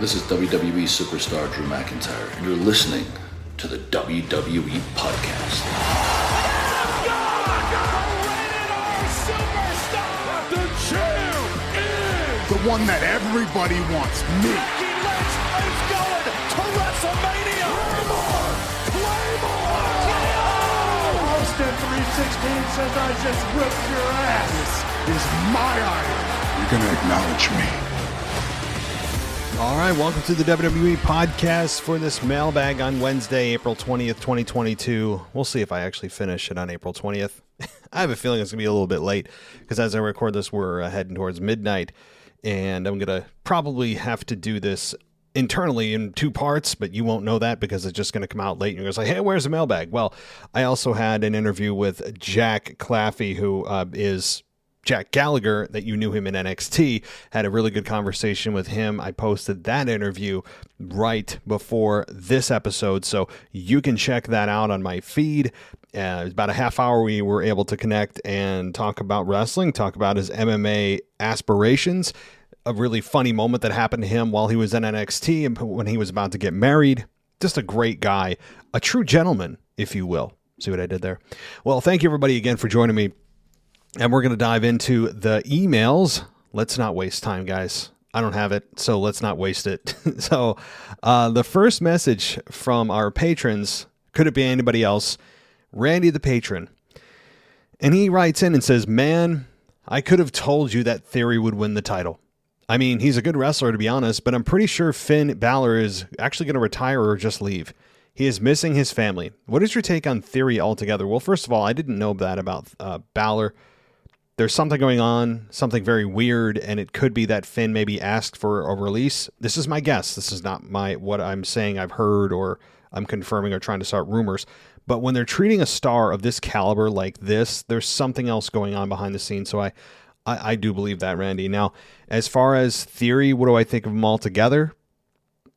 This is WWE superstar Drew McIntyre, and you're listening to the WWE Podcast. The champ is the one that everybody wants, me. Becky Lynch is going to WrestleMania. Claymore! Austin 316 says I just whipped your ass. This is my idol. You're going to acknowledge me. All right, welcome to the WWE Podcast for this mailbag on Wednesday, April 20th, 2022. We'll see if I actually finish it on April 20th. I have a feeling it's going to be a little bit late because as I record this, we're heading towards midnight, and I'm going to probably have to do this internally in two parts, but you won't know that because it's just going to come out late, and you're going to say, hey, where's the mailbag? Well, I also had an interview with Jack Claffey, who is Jack Gallagher, that you knew him in NXT. Had a really good conversation with him. I posted that interview right before this episode, so you can check that out on my feed. It was about a half hour we were able to connect and talk about wrestling, talk about his MMA aspirations, a really funny moment that happened to him while he was in NXT and when he was about to get married. Just a great guy, a true gentleman, if you will. See what I did there? Well, thank you everybody again for joining me. And we're going to dive into the emails. Let's not waste time, guys. I don't have it, so let's not waste it. So the first message from our patrons, could it be anybody else? Randy the patron. And he writes in and says, man, I could have told you that Theory would win the title. I mean, he's a good wrestler, to be honest, but I'm pretty sure Finn Balor is actually going to retire or just leave. He is missing his family. What is your take on Theory altogether? Well, first of all, I didn't know that about Balor. There's something going on, something very weird, and it could be that Finn maybe asked for a release. This is my guess. This is not what I'm saying I've heard or I'm confirming or trying to start rumors. But when they're treating a star of this caliber like this, there's something else going on behind the scenes. So I do believe that, Randy. Now, as far as Theory, what do I think of him altogether?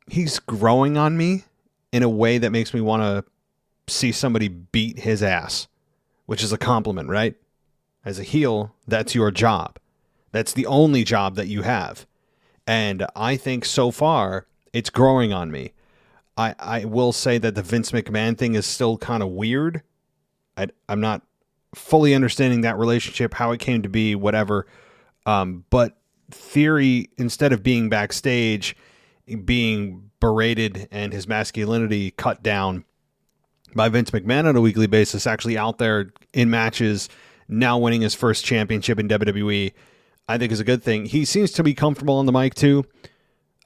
He's growing on me in a way that makes me want to see somebody beat his ass, which is a compliment, right? As a heel, that's your job. That's the only job that you have. And I think so far, it's growing on me. I will say that the Vince McMahon thing is still kind of weird. I'm not fully understanding that relationship, how it came to be, whatever. But Theory, instead of being backstage, being berated and his masculinity cut down by Vince McMahon on a weekly basis, actually out there in matches, now winning his first championship in WWE, I think is a good thing. He seems to be comfortable on the mic too.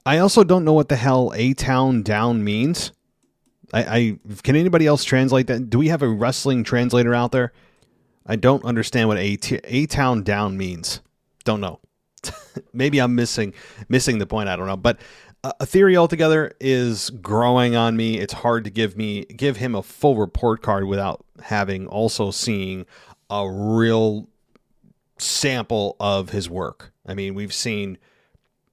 I also don't know what the hell A-Town Down means. Can anybody else translate that? Do we have a wrestling translator out there? I don't understand what A-Town Down means. Don't know. Maybe I'm missing the point. I don't know. But a Theory altogether is growing on me. It's hard to give him a full report card without having also seeing a real sample of his work. I mean, we've seen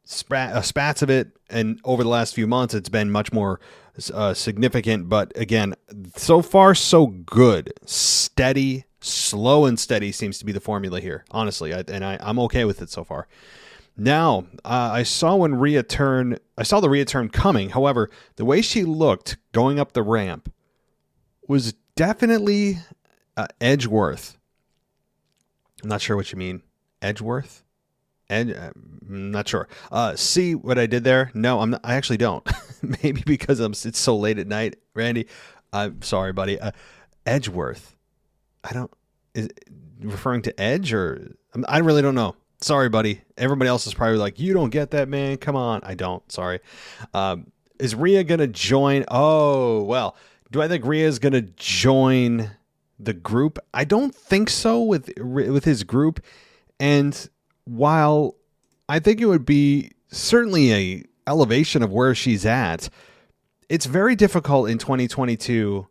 spats of it, and over the last few months, it's been much more significant. But again, so far, so good. Steady, slow and steady seems to be the formula here, honestly, I'm okay with it so far. Now, I saw the Ria turn coming. However, the way she looked going up the ramp was definitely Edgeworth. I'm not sure what you mean. Edgeworth? I'm not sure. See what I did there? No, I actually don't. Maybe because it's so late at night, Randy. I'm sorry, buddy. Edgeworth. Is it referring to Edge or I really don't know. Sorry, buddy. Everybody else is probably like, you don't get that, man. Come on. I don't. Sorry. Is Ria going to join? Oh, well, do I think Ria is going to join the group? I don't think so with his group. And while I think it would be certainly a elevation of where she's at, it's very difficult in 2022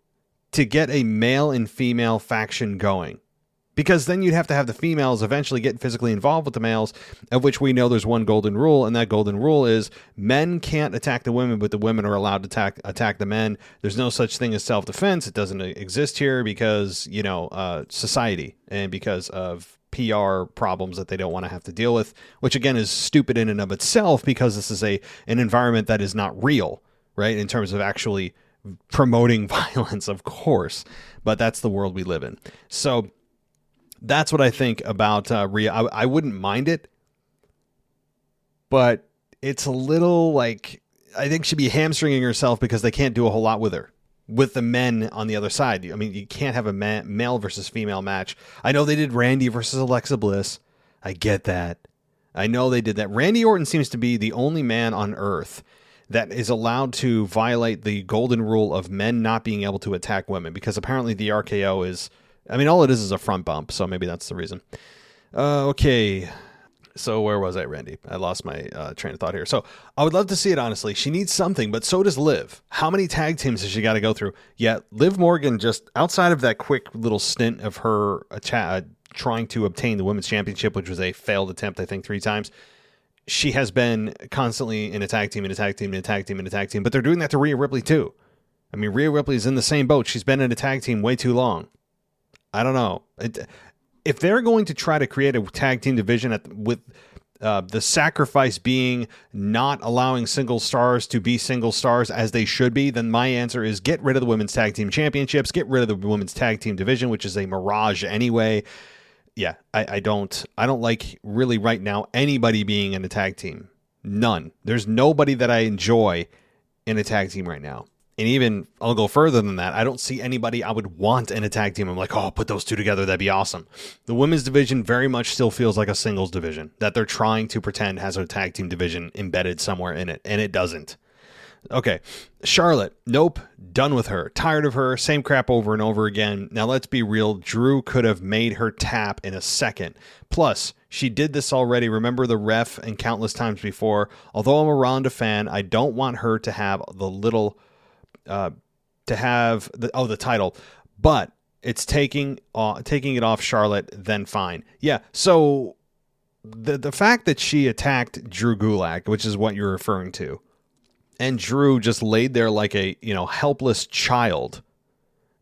to get a male and female faction going. Because then you'd have to have the females eventually get physically involved with the males, of which we know there's one golden rule, and that golden rule is men can't attack the women, but the women are allowed to attack the men. There's no such thing as self-defense. It doesn't exist here because, society and because of PR problems that they don't want to have to deal with, which again is stupid in and of itself because this is an environment that is not real, right? In terms of actually promoting violence, of course, but that's the world we live in. So that's what I think about Ria. I wouldn't mind it, but it's a little like, I think she'd be hamstringing herself because they can't do a whole lot with her, with the men on the other side. I mean, you can't have a male versus female match. I know they did Randy versus Alexa Bliss. I get that. I know they did that. Randy Orton seems to be the only man on earth that is allowed to violate the golden rule of men not being able to attack women, because apparently the RKO is, I mean, all it is a front bump, so maybe that's the reason. Okay, so where was I, Randy? I lost my train of thought here. So I would love to see it, honestly. She needs something, but so does Liv. How many tag teams has she got to go through? Yeah, Liv Morgan, just outside of that quick little stint of her trying to obtain the Women's Championship, which was a failed attempt, I think 3 times, she has been constantly in a tag team, but they're doing that to Rhea Ripley too. I mean, Rhea Ripley is in the same boat. She's been in a tag team way too long. I don't know. If they're going to try to create a tag team division with the sacrifice being not allowing single stars to be single stars as they should be, then my answer is get rid of the Women's Tag Team Championships, get rid of the Women's Tag Team division, which is a mirage anyway. Yeah, I don't like really right now anybody being in a tag team. None. There's nobody that I enjoy in a tag team right now. And even, I'll go further than that, I don't see anybody I would want in a tag team. I'm like, oh, put those two together, that'd be awesome. The women's division very much still feels like a singles division that they're trying to pretend has a tag team division embedded somewhere in it, and it doesn't. Okay, Charlotte, nope, done with her. Tired of her, same crap over and over again. Now, let's be real, Drew could have made her tap in a second. Plus, she did this already. Remember the ref and countless times before. Although I'm a Ronda fan, I don't want her to have the title, but it's taking it off Charlotte, then fine. Yeah, so the fact that she attacked Drew Gulak, which is what you're referring to, and Drew just laid there like a helpless child,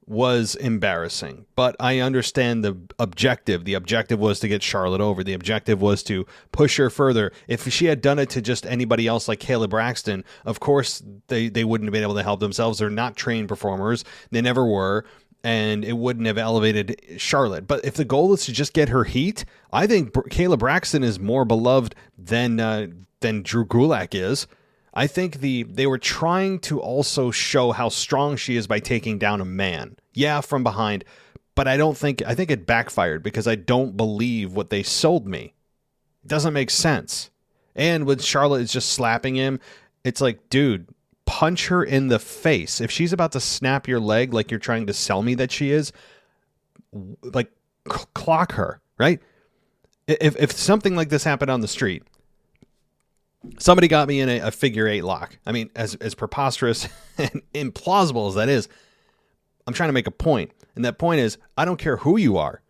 was embarrassing. But I understand the objective. The objective was to get Charlotte over. The objective was to push her further. If she had done it to just anybody else like Kayla Braxton, of course they wouldn't have been able to help themselves. They're not trained performers. They never were. And it wouldn't have elevated Charlotte. But if the goal is to just get her heat, I think Kayla Braxton is more beloved than Drew Gulak is. I think they were trying to also show how strong she is by taking down a man. Yeah, from behind. But I think it backfired because I don't believe what they sold me. It doesn't make sense. And when Charlotte is just slapping him, it's like, dude, punch her in the face. If she's about to snap your leg like you're trying to sell me that she is, like, clock her, right? If something like this happened on the street, somebody got me in a figure 8 lock. I mean, as preposterous and implausible as that is, I'm trying to make a point. And that point is, I don't care who you are.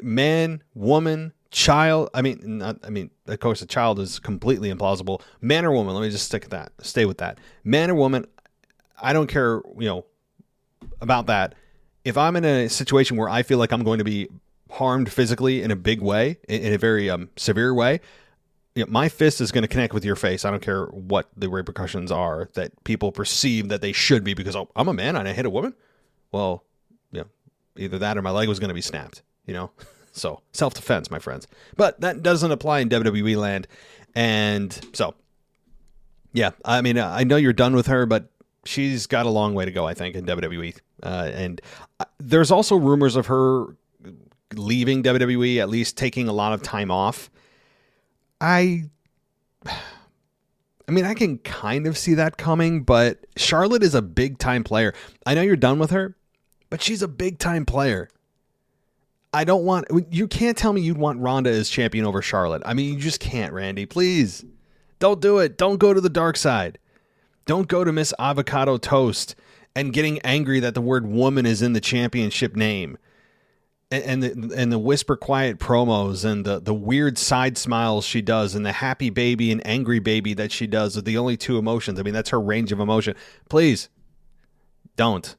Man, woman, child. I mean, of course, a child is completely implausible. Man or woman, let me just stay with that. Man or woman, I don't care, about that. If I'm in a situation where I feel like I'm going to be harmed physically in a big way, in a very severe way, my fist is going to connect with your face. I don't care what the repercussions are that people perceive that they should be because I'm a man and I hit a woman. Well, either that or my leg was going to be snapped, So self-defense, my friends. But that doesn't apply in WWE land. And so, yeah, I mean, I know you're done with her, but she's got a long way to go, I think, in WWE. And there's also rumors of her leaving WWE, at least taking a lot of time off. I mean, I can kind of see that coming, but Charlotte is a big-time player. I know you're done with her, but she's a big-time player. You can't tell me you'd want Ronda as champion over Charlotte. I mean, you just can't, Randy. Please, don't do it. Don't go to the dark side. Don't go to Miss Avocado Toast and getting angry that the word woman is in the championship name. And the whisper quiet promos and the weird side smiles she does and the happy baby and angry baby that she does are the only two emotions. I mean, that's her range of emotion. Please, don't.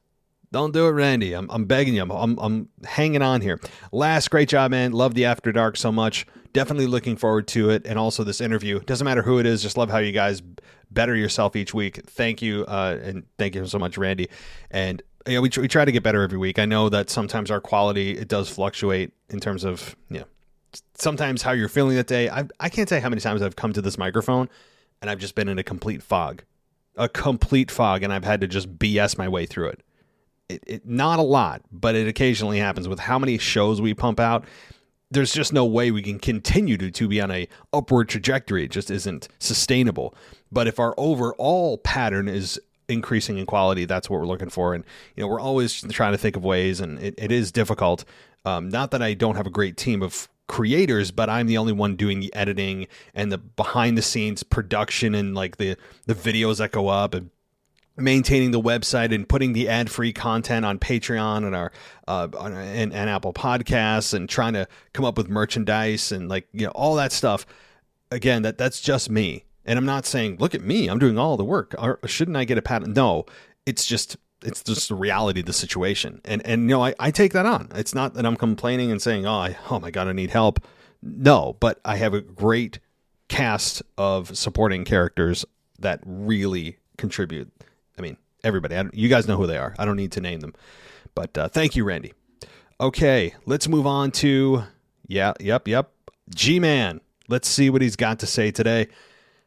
Don't do it, Randy. I'm begging you. I'm hanging on here. Last, great job, man. Love the After Dark so much. Definitely looking forward to it. And also this interview. Doesn't matter who it is. Just love how you guys better yourself each week. Thank you. And thank you so much, Randy. And we try to get better every week. I know that sometimes our quality, it does fluctuate in terms of, sometimes how you're feeling that day. I can't tell you how many times I've come to this microphone and I've just been in a complete fog. And I've had to just BS my way through it. It not a lot, but it occasionally happens with how many shows we pump out. There's just no way we can continue to be on a upward trajectory. It just isn't sustainable. But if our overall pattern is increasing in quality, that's what we're looking for. And, we're always trying to think of ways, and it is difficult. Not that I don't have a great team of creators, but I'm the only one doing the editing and the behind the scenes production and like the videos that go up and maintaining the website and putting the ad-free content on Patreon and our and Apple Podcasts and trying to come up with merchandise and all that stuff. Again, that's just me. And I'm not saying, look at me, I'm doing all the work. Or shouldn't I get a pat? No, it's just the reality of the situation. And I take that on. It's not that I'm complaining and saying, oh my God, I need help. No, but I have a great cast of supporting characters that really contribute. I mean, everybody, you guys know who they are. I don't need to name them, but thank you, Randy. Okay, let's move on to, G-Man. Let's see what he's got to say today.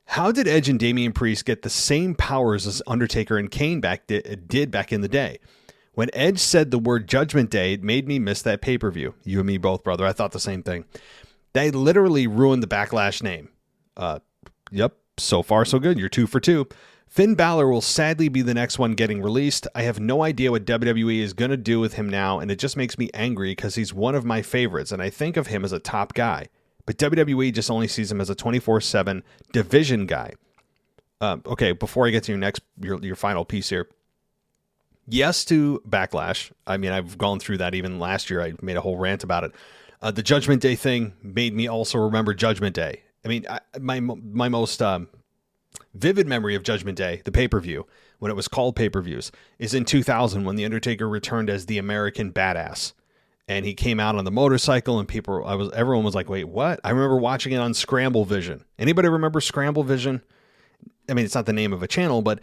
How did Edge and Damian Priest get the same powers as Undertaker and Kane did back in the day? When Edge said the word Judgment Day, it made me miss that pay-per-view. You and me both, brother. I thought the same thing. They literally ruined the Backlash name. So far so good. You're 2 for 2. Finn Balor will sadly be the next one getting released. I have no idea what WWE is going to do with him now, and it just makes me angry because he's one of my favorites, and I think of him as a top guy. But WWE just only sees him as a 24/7 division guy. Okay, before I get to your final piece here. Yes to Backlash. I mean, I've gone through that even last year. I made a whole rant about it. The Judgment Day thing made me also remember Judgment Day. I mean, my most vivid memory of Judgment Day, the pay-per-view, when it was called pay-per-views, is in 2000 when The Undertaker returned as the American Badass. And he came out on the motorcycle and everyone was like, wait, what? I remember watching it on Scramble Vision. Anybody remember Scramble Vision? I mean, it's not the name of a channel, but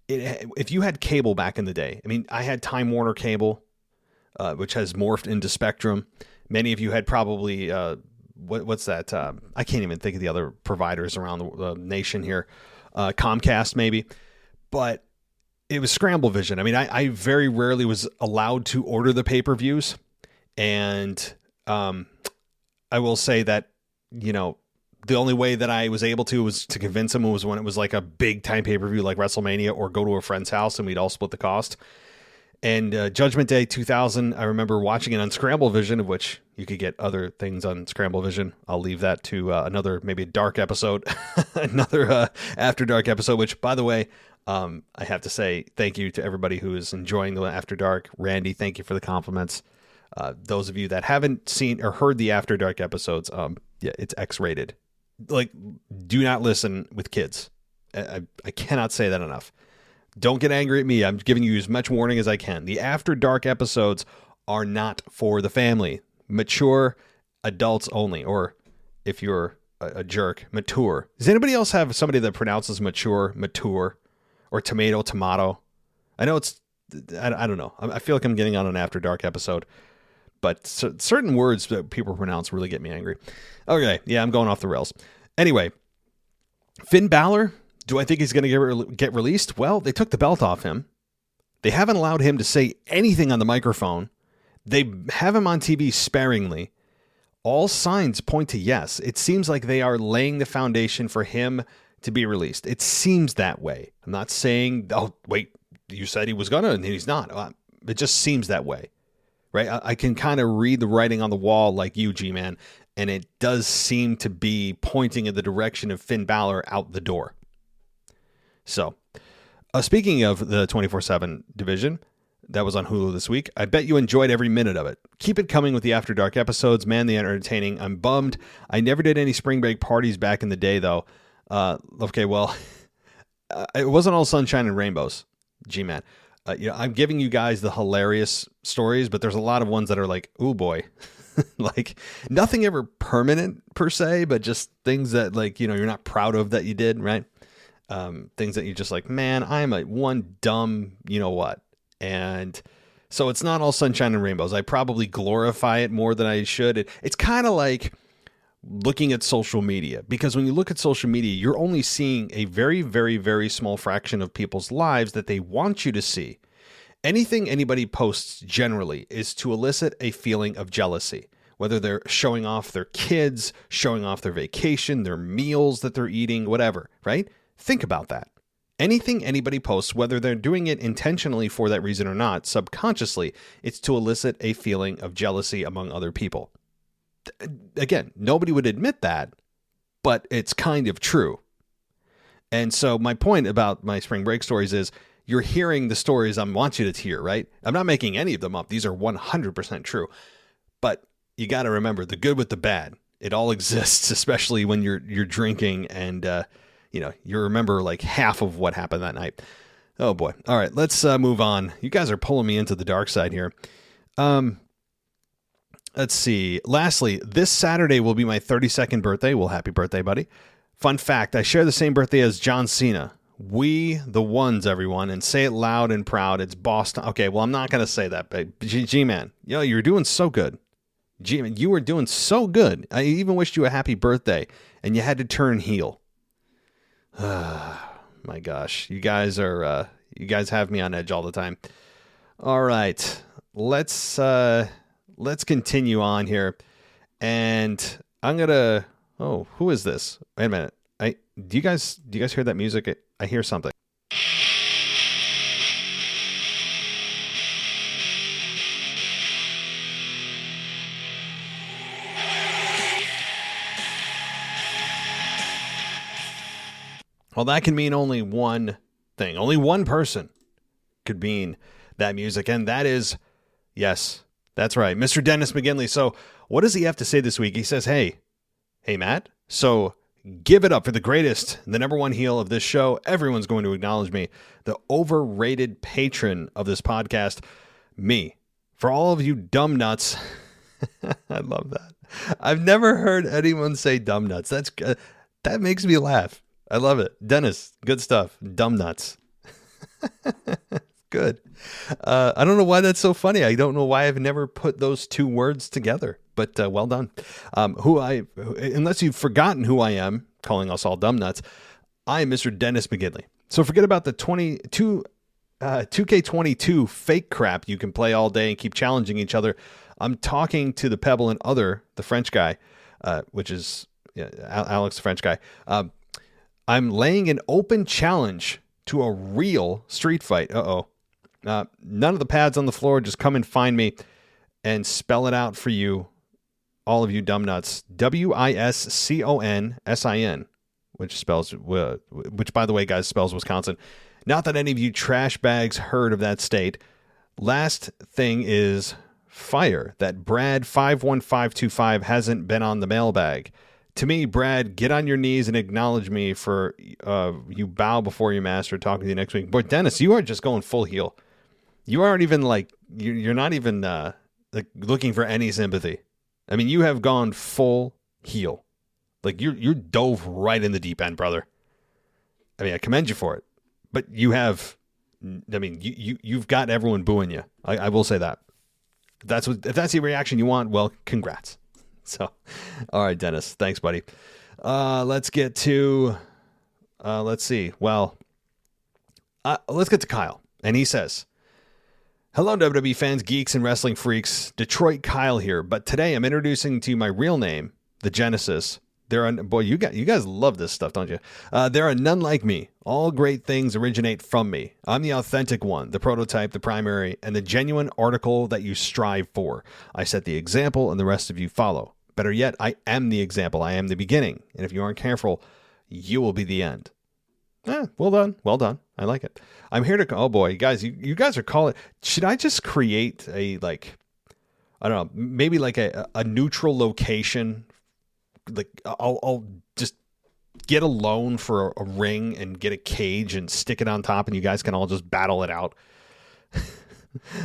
if you had cable back in the day, I mean, I had Time Warner cable, which has morphed into Spectrum. Many of you had probably, what's that? I can't even think of the other providers around the nation here. Comcast maybe, but it was Scramble Vision. I mean, I very rarely was allowed to order the pay-per-views. And I will say that, the only way that I was able to was to convince him was when it was like a big time pay-per-view like WrestleMania, or go to a friend's house and we'd all split the cost. And Judgment Day 2000, I remember watching it on Scramble Vision, of which you could get other things on Scramble Vision. I'll leave that to another, maybe a dark episode, another After Dark episode, which, by the way, I have to say thank you to everybody who is enjoying the After Dark. Randy, thank you for the compliments. Those of you that haven't seen or heard the After Dark episodes, it's X-rated. Like, do not listen with kids. I cannot say that enough. Don't get angry at me. I'm giving you as much warning as I can. The After Dark episodes are not for the family. Mature adults only. Or if you're a jerk, mature. Does anybody else have somebody that pronounces mature, or tomato? I know it's, I don't know. I feel like I'm getting on an After Dark episode. But certain words that people pronounce really get me angry. Okay, yeah, I'm going off the rails. Anyway, Finn Balor, do I think he's going to get released? Well, they took the belt off him. They haven't allowed him to say anything on the microphone. They have him on TV sparingly. All signs point to yes. It seems like they are laying the foundation for him to be released. It seems that way. I'm not saying, oh, wait, you said he was going to, and he's not. It just seems that way. Right? I can kind of read the writing on the wall like you, G-Man, and it does seem to be pointing in the direction of Finn Balor out the door. So, speaking of the 24/7 division that was on Hulu this week, I bet you enjoyed every minute of it. Keep it coming with the After Dark episodes. Man, they are entertaining. I'm bummed. I never did any spring break parties back in the day, though. Okay, well, it wasn't all sunshine and rainbows, G-Man. I'm giving you guys the hilarious stories, but there's a lot of ones that are like, oh boy, like nothing ever permanent per se, but just things that like, you're not proud of that you did, right? Things that you're just like, man, I'm a one dumb, what? And so it's not all sunshine and rainbows. I probably glorify it more than I should. It's kind of like looking at social media, because when you look at social media, you're only seeing a very, very, very small fraction of people's lives that they want you to see. Anything anybody posts generally is to elicit a feeling of jealousy, whether they're showing off their kids, showing off their vacation, their meals that they're eating, whatever, right? Think about that. Anything anybody posts, whether they're doing it intentionally for that reason or not, subconsciously, it's to elicit a feeling of jealousy among other people. Again, nobody would admit that, but it's kind of true. And so my point about my spring break stories is you're hearing the stories I want you to hear, right? I'm not making any of them up. These are 100% true. But you got to remember the good with the bad. It all exists, especially when you're drinking and, you remember like half of what happened that night. Oh boy. All right, let's move on. You guys are pulling me into the dark side here. Let's see. Lastly, this Saturday will be my 32nd birthday. Well, happy birthday, buddy. Fun fact, I share the same birthday as John Cena. We the ones, everyone, and say it loud and proud. It's Boston. Okay, well, I'm not going to say that, but G-Man, you're doing so good. G-Man, you were doing so good. I even wished you a happy birthday, and you had to turn heel. My gosh, you guys have me on edge all the time. All right, let's continue on here, and I'm gonna. Oh, who is this? Wait a minute. Do you guys hear that music? I hear something. Well, that can mean only one thing. Only one person could mean that music, and that is, yes, that's right, Mr. Dennis Mcginley. So what does he have to say this week? He says, hey, Matt, so give it up for the greatest, the number one heel of this show. Everyone's going to acknowledge me, the overrated patron of this podcast, me. For all of you dumb nuts, I love that. I've never heard anyone say dumb nuts. That makes me laugh. I love it. Dennis, good stuff. Dumb nuts. Good. I don't know why that's so funny. I don't know why I've never put those two words together, but well done. Unless you've forgotten who I am, calling us all dumb nuts, I am Mr. Dennis Mcginley. So forget about the 2K22 fake crap you can play all day and keep challenging each other. I'm talking to the Pebble and the French guy, which is Alex, the French guy. I'm laying an open challenge to a real street fight. None of the pads on the floor. Just come and find me and spell it out for you, all of you dumb nuts. WISCONSIN, which by the way, guys, spells Wisconsin. Not that any of you trash bags heard of that state. Last thing is fire. That Brad 51525 hasn't been on the mailbag. To me, Brad, get on your knees and acknowledge me for you bow before your master. Talking to you next week. But Dennis, you are just going full heel. You aren't even you're not even looking for any sympathy. I mean, you have gone full heel. Like you dove right in the deep end, brother. I mean, I commend you for it. But you have, I mean, you've got everyone booing you. I will say that. If that's the reaction you want, well, congrats. So, all right, Dennis. Thanks, buddy. Let's get to, let's see. Well, let's get to Kyle. And he says, hello, WWE fans, geeks, and wrestling freaks. Detroit Kyle here. But today I'm introducing to you my real name, the Genesis. You guys love this stuff, don't you? There are none like me. All great things originate from me. I'm the authentic one, the prototype, the primary, and the genuine article that you strive for. I set the example, and the rest of you follow. Better yet, I am the example. I am the beginning. And if you aren't careful, you will be the end. Well done. Well done. I like it. I'm here to... Oh, boy. Guys, you guys are calling... Should I just create I don't know, maybe like a neutral location? Like, I'll just get a loan for a ring and get a cage and stick it on top, and you guys can all just battle it out.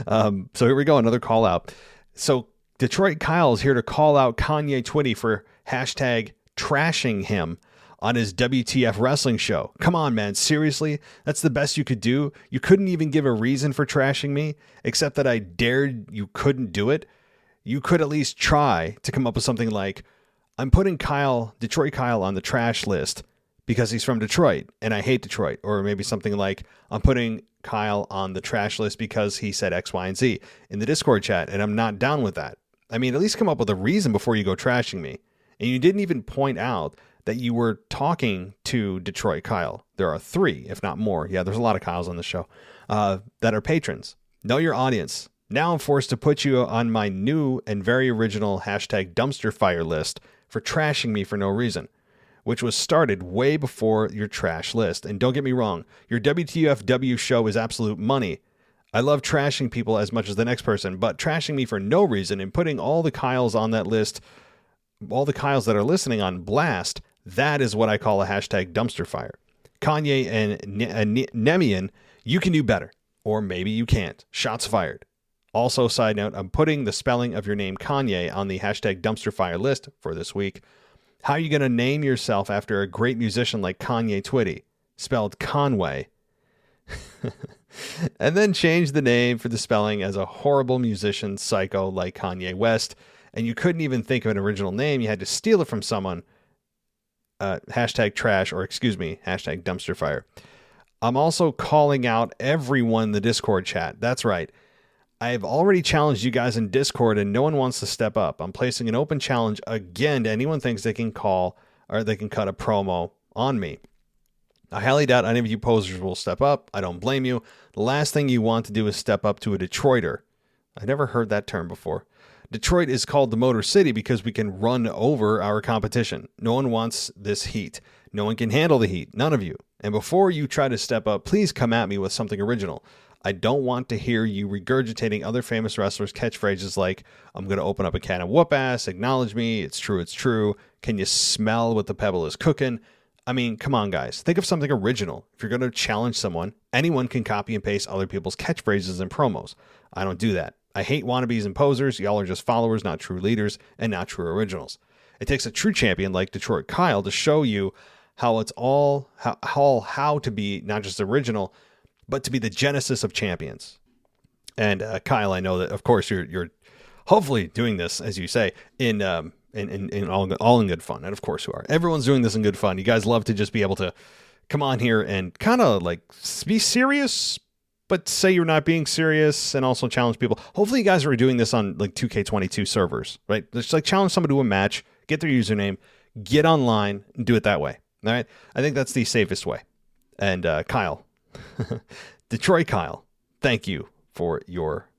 So here we go. Another call out. So Detroit Kyle is here to call out Kanye Twitty for hashtag trashing him on his WTF wrestling show. Come on, man. Seriously? That's the best you could do? You couldn't even give a reason for trashing me, except that I dared you couldn't do it. You could at least try to come up with something like, I'm putting Detroit Kyle on the trash list because he's from Detroit and I hate Detroit. Or maybe something like, I'm putting Kyle on the trash list because he said X, Y, and Z in the Discord chat and I'm not down with that. I mean, at least come up with a reason before you go trashing me. And you didn't even point out that you were talking to Detroit Kyle. There are 3, if not more. Yeah, there's a lot of Kyles on the show that are patrons. Know your audience. Now I'm forced to put you on my new and very original hashtag dumpster fire list for trashing me for no reason, which was started way before your trash list. And don't get me wrong, your WTFW show is absolute money. I love trashing people as much as the next person, but trashing me for no reason and putting all the Kyles on that list, all the Kyles that are listening on blast, that is what I call a hashtag dumpster fire. Kanye and Nemian, you can do better. Or maybe you can't. Shots fired. Also, side note, I'm putting the spelling of your name Kanye on the hashtag dumpster fire list for this week. How are you going to name yourself after a great musician like Kanye Twitty, spelled Conway, and then change the name for the spelling as a horrible musician psycho like Kanye West, and you couldn't even think of an original name. You had to steal it from someone. Hashtag trash, or excuse me, hashtag dumpster fire. I'm also calling out everyone in the Discord chat. That's right. I've already challenged you guys in Discord and no one wants to step up. I'm placing an open challenge again to anyone thinks they can call or they can cut a promo on me. I highly doubt any of you posers will step up. I don't blame you. The last thing you want to do is step up to a Detroiter. I never heard that term before. Detroit is called the Motor City because we can run over our competition. No one wants this heat. No one can handle the heat. None of you. And before you try to step up, please come at me with something original. I don't want to hear you regurgitating other famous wrestlers' catchphrases like, I'm going to open up a can of whoop ass, acknowledge me, it's true, can you smell what the pebble is cooking? I mean, come on, guys. Think of something original. If you're going to challenge someone, anyone can copy and paste other people's catchphrases and promos. I don't do that. I hate wannabes and posers. Y'all are just followers, not true leaders, and not true originals. It takes a true champion like Detroit Kyle to show you how it's all how to be not just original, but to be the genesis of champions. And Kyle, I know that of course you're hopefully doing this, as you say, in all in good fun, and of course you are. Everyone's doing this in good fun. You guys love to just be able to come on here and kind of like be serious, but say you're not being serious, and also challenge people. Hopefully you guys are doing this on like 2K22 servers, right? Just like challenge somebody to a match, get their username, get online, and do it that way. All right, I think that's the safest way. And Kyle, Detroit Kyle, thank you for your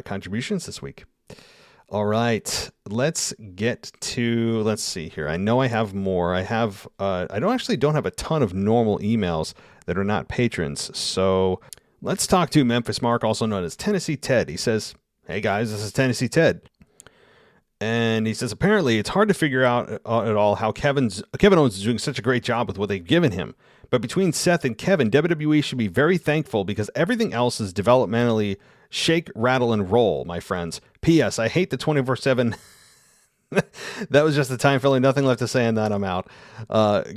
contributions this week. All right, let's see here. I know I have more. I don't have a ton of normal emails that are not patrons. So let's talk to Memphis Mark, also known as Tennessee Ted. He says, hey guys, this is Tennessee Ted. And he says, apparently it's hard to figure out at all how Kevin Owens is doing such a great job with what they've given him. But between Seth and Kevin, WWE should be very thankful because everything else is developmentally shake, rattle, and roll, my friends. P.S. I hate the 24/7. That was just the time filler. Nothing left to say on that. I'm out.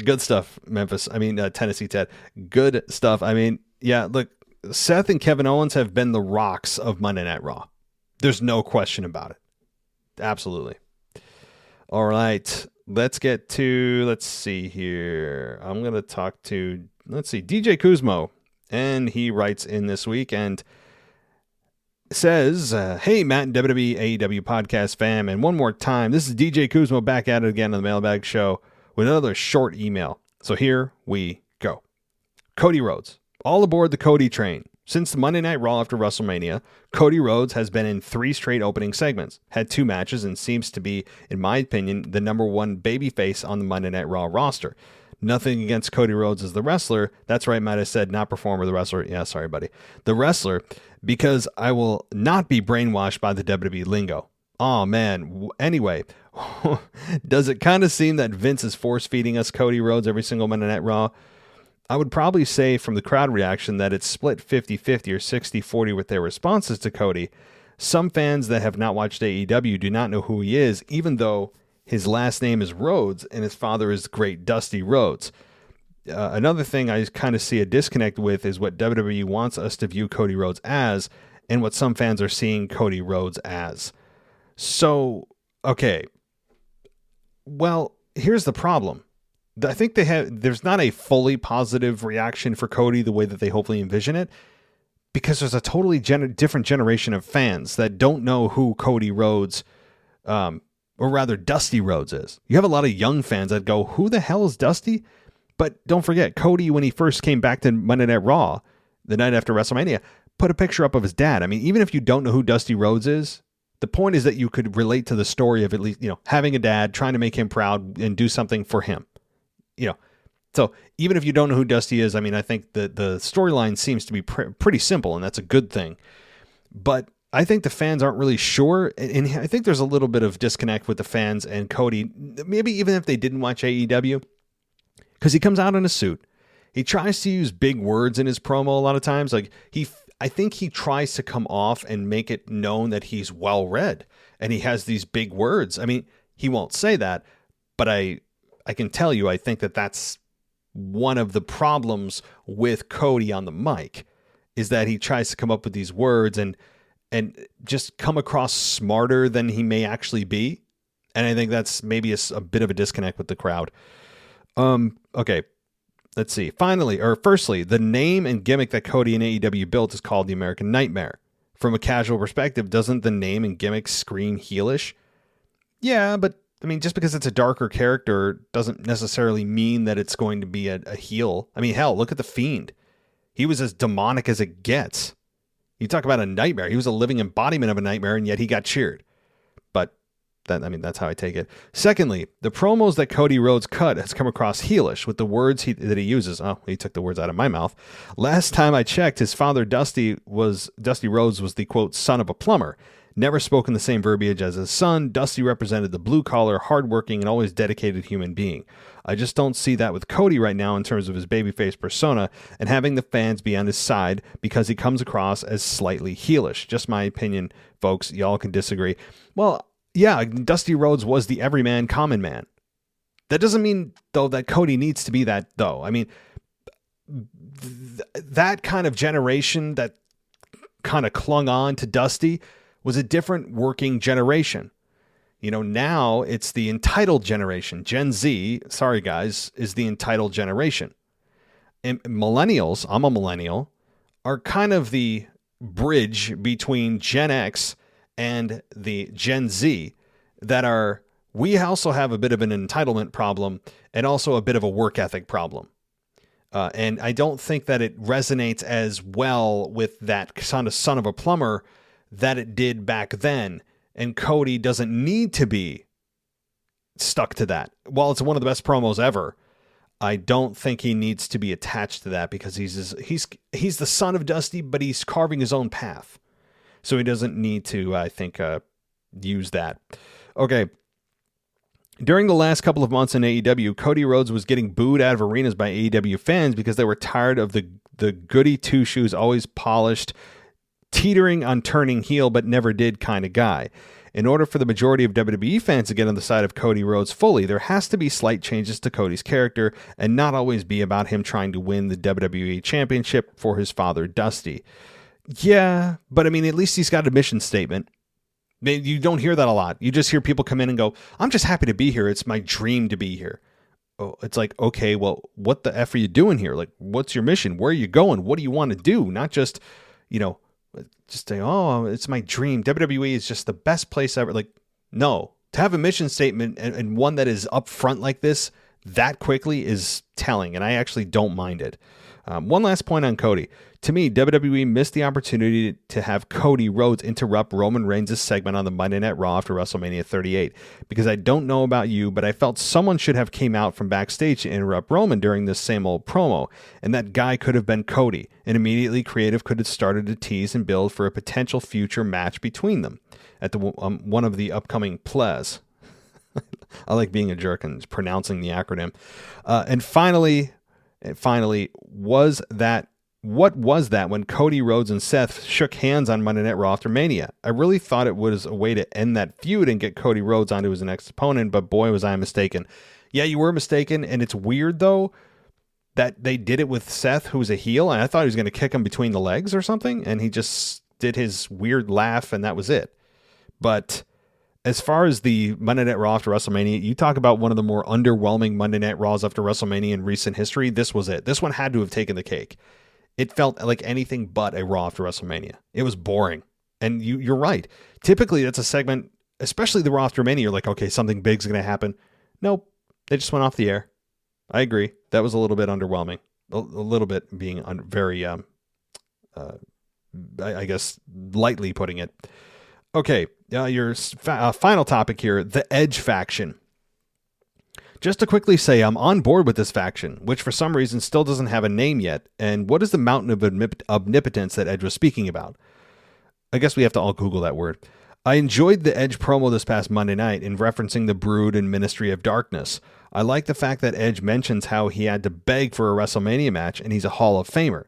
Good stuff, Tennessee Ted. Good stuff. I mean, yeah, look, Seth and Kevin Owens have been the rocks of Monday Night Raw. There's no question about it. Absolutely. All right. Let's see here. I'm going to talk to, DJ Kuzmo. And he writes in this week and says, hey, Matt and WWE AEW podcast fam. And one more time, this is DJ Kuzmo back at it again on the Mailbag Show with another short email. So here we go. Cody Rhodes. All aboard the Cody train. Since the Monday Night Raw after WrestleMania, Cody Rhodes has been in 3 straight opening segments, had 2 matches, and seems to be, in my opinion, the number 1 babyface on the Monday Night Raw roster. Nothing against Cody Rhodes as the wrestler. That's right, Matt, I said not performer, the wrestler. Yeah, sorry, buddy. The wrestler, because I will not be brainwashed by the WWE lingo. Oh, man. Anyway, does it kind of seem that Vince is force-feeding us Cody Rhodes every single Monday Night Raw? I would probably say from the crowd reaction that it's split 50-50 or 60-40 with their responses to Cody. Some fans that have not watched AEW do not know who he is, even though his last name is Rhodes and his father is Great Dusty Rhodes. Another thing I kind of see a disconnect with is what WWE wants us to view Cody Rhodes as and what some fans are seeing Cody Rhodes as. So, okay. Well, here's the problem. I think there's not a fully positive reaction for Cody the way that they hopefully envision it, because there's a totally different generation of fans that don't know who Cody Rhodes, or rather Dusty Rhodes is. You have a lot of young fans that go, who the hell is Dusty? But don't forget, Cody, when he first came back to Monday Night Raw, the night after WrestleMania, put a picture up of his dad. I mean, even if you don't know who Dusty Rhodes is, the point is that you could relate to the story of at least, having a dad, trying to make him proud and do something for him. So even if you don't know who Dusty is, I mean, I think the storyline seems to be pretty simple, and that's a good thing. But I think the fans aren't really sure, and I think there's a little bit of disconnect with the fans and Cody, maybe even if they didn't watch AEW, because he comes out in a suit. He tries to use big words in his promo a lot of times. Like I think he tries to come off and make it known that he's well-read, and he has these big words. I mean, he won't say that, but I can tell you, I think that that's one of the problems with Cody on the mic, is that he tries to come up with these words and just come across smarter than he may actually be. And I think that's maybe a bit of a disconnect with the crowd. Okay, let's see. Firstly, the name and gimmick that Cody and AEW built is called the American Nightmare. From a casual perspective, doesn't the name and gimmick scream heelish? Yeah, but I mean, just because it's a darker character doesn't necessarily mean that it's going to be a heel. I mean, hell, look at The Fiend. He was as demonic as it gets. You talk about a nightmare. He was a living embodiment of a nightmare, and yet he got cheered. But that's how I take it. Secondly, the promos that Cody Rhodes cut has come across heelish with the words that he uses. Oh, he took the words out of my mouth. Last time I checked, his father Dusty Rhodes was the, quote, son of a plumber. Never spoken the same verbiage as his son. Dusty represented the blue-collar, hardworking, and always dedicated human being. I just don't see that with Cody right now in terms of his babyface persona and having the fans be on his side because he comes across as slightly heelish. Just my opinion, folks. Y'all can disagree. Well, yeah, Dusty Rhodes was the everyman common man. That doesn't mean, though, that Cody needs to be that, though. I mean, that kind of generation that kind of clung on to Dusty was a different working generation. Now it's the entitled generation. Gen Z, sorry guys, is the entitled generation. And millennials, I'm a millennial, are kind of the bridge between Gen X and the Gen Z we also have a bit of an entitlement problem and also a bit of a work ethic problem. And I don't think that it resonates as well with that son of a plumber that it did back then. And Cody doesn't need to be stuck to that. While it's one of the best promos ever, I don't think he needs to be attached to that because he's the son of Dusty, but he's carving his own path. So he doesn't need to, I think, use that. Okay. During the last couple of months in AEW, Cody Rhodes was getting booed out of arenas by AEW fans because they were tired of the goody two-shoes, always polished, teetering on turning heel but never did kind of guy. In order for the majority of WWE fans to get on the side of Cody Rhodes fully, there has to be slight changes to Cody's character and not always be about him trying to win the WWE Championship for his father, Dusty. Yeah, but I mean, at least he's got a mission statement. You don't hear that a lot. You just hear people come in and go, I'm just happy to be here. It's my dream to be here. Oh, it's like, okay, well, what the F are you doing here? Like, what's your mission? Where are you going? What do you want to do? Not just, just say, oh, it's my dream. WWE is just the best place ever. Like, no. To have a mission statement and one that is upfront like this that quickly is telling, and I actually don't mind it. One last point on Cody. To me, WWE missed the opportunity to have Cody Rhodes interrupt Roman Reigns' segment on the Monday Night Raw after WrestleMania 38. Because I don't know about you, but I felt someone should have came out from backstage to interrupt Roman during this same old promo. And that guy could have been Cody. And immediately creative could have started to tease and build for a potential future match between them at the one of the upcoming plays. I like being a jerk and pronouncing the acronym. And finally, And finally, what was that when Cody Rhodes and Seth shook hands on Monday Night Raw after Mania? I really thought it was a way to end that feud and get Cody Rhodes onto his next opponent, but boy, was I mistaken. Yeah, you were mistaken, and it's weird, though, that they did it with Seth, who's a heel, and I thought he was going to kick him between the legs or something, and he just did his weird laugh, and that was it. But as far as the Monday Night Raw after WrestleMania, you talk about one of the more underwhelming Monday Night Raws after WrestleMania in recent history. This was it. This one had to have taken the cake. It felt like anything but a Raw after WrestleMania. It was boring. And you're right. Typically, that's a segment, especially the Raw after Mania, you're like, okay, something big's going to happen. Nope. They just went off the air. I agree. That was a little bit underwhelming. A little bit being very, I guess, lightly putting it. Okay, your final topic here, the Edge faction. Just to quickly say, I'm on board with this faction, which for some reason still doesn't have a name yet. And what is the mountain of omnipotence that Edge was speaking about? I guess we have to all Google that word. I enjoyed the Edge promo this past Monday night in referencing the Brood and Ministry of Darkness. I like the fact that Edge mentions how he had to beg for a WrestleMania match and he's a Hall of Famer.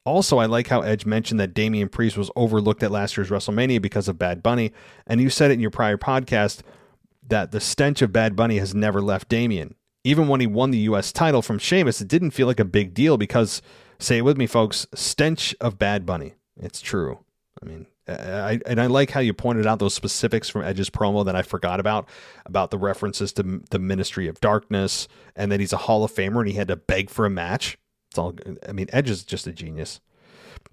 Also, I like how Edge mentioned that Damian Priest was overlooked at last year's WrestleMania because of Bad Bunny, and you said it in your prior podcast that the stench of Bad Bunny has never left Damian. Even when he won the U.S. title from Sheamus, it didn't feel like a big deal because, say it with me, folks, stench of Bad Bunny. It's true. I mean, I like how you pointed out those specifics from Edge's promo that I forgot about the references to the Ministry of Darkness and that he's a Hall of Famer and he had to beg for a match. It's all, I mean, Edge is just a genius.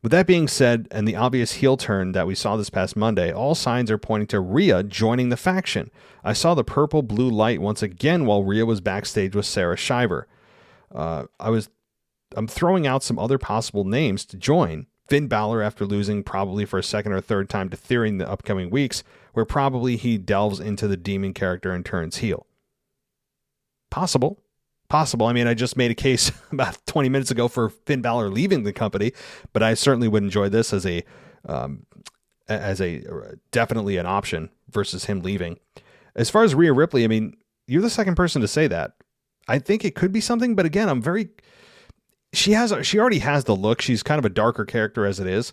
With that being said, and the obvious heel turn that we saw this past Monday, all signs are pointing to Rhea joining the faction. I saw the purple-blue light once again while Rhea was backstage with Sarah Shiver. I'm throwing out some other possible names to join. Finn Balor after losing probably for a second or third time to Theory in the upcoming weeks, where probably he delves into the demon character and turns heel. Possible. I mean, I just made a case about 20 minutes ago for Finn Balor leaving the company, but I certainly would enjoy this as a definitely an option versus him leaving. As far as Ria Ripley, I mean, you're the second person to say that. I think it could be something, but again, she already has the look. She's kind of a darker character as it is.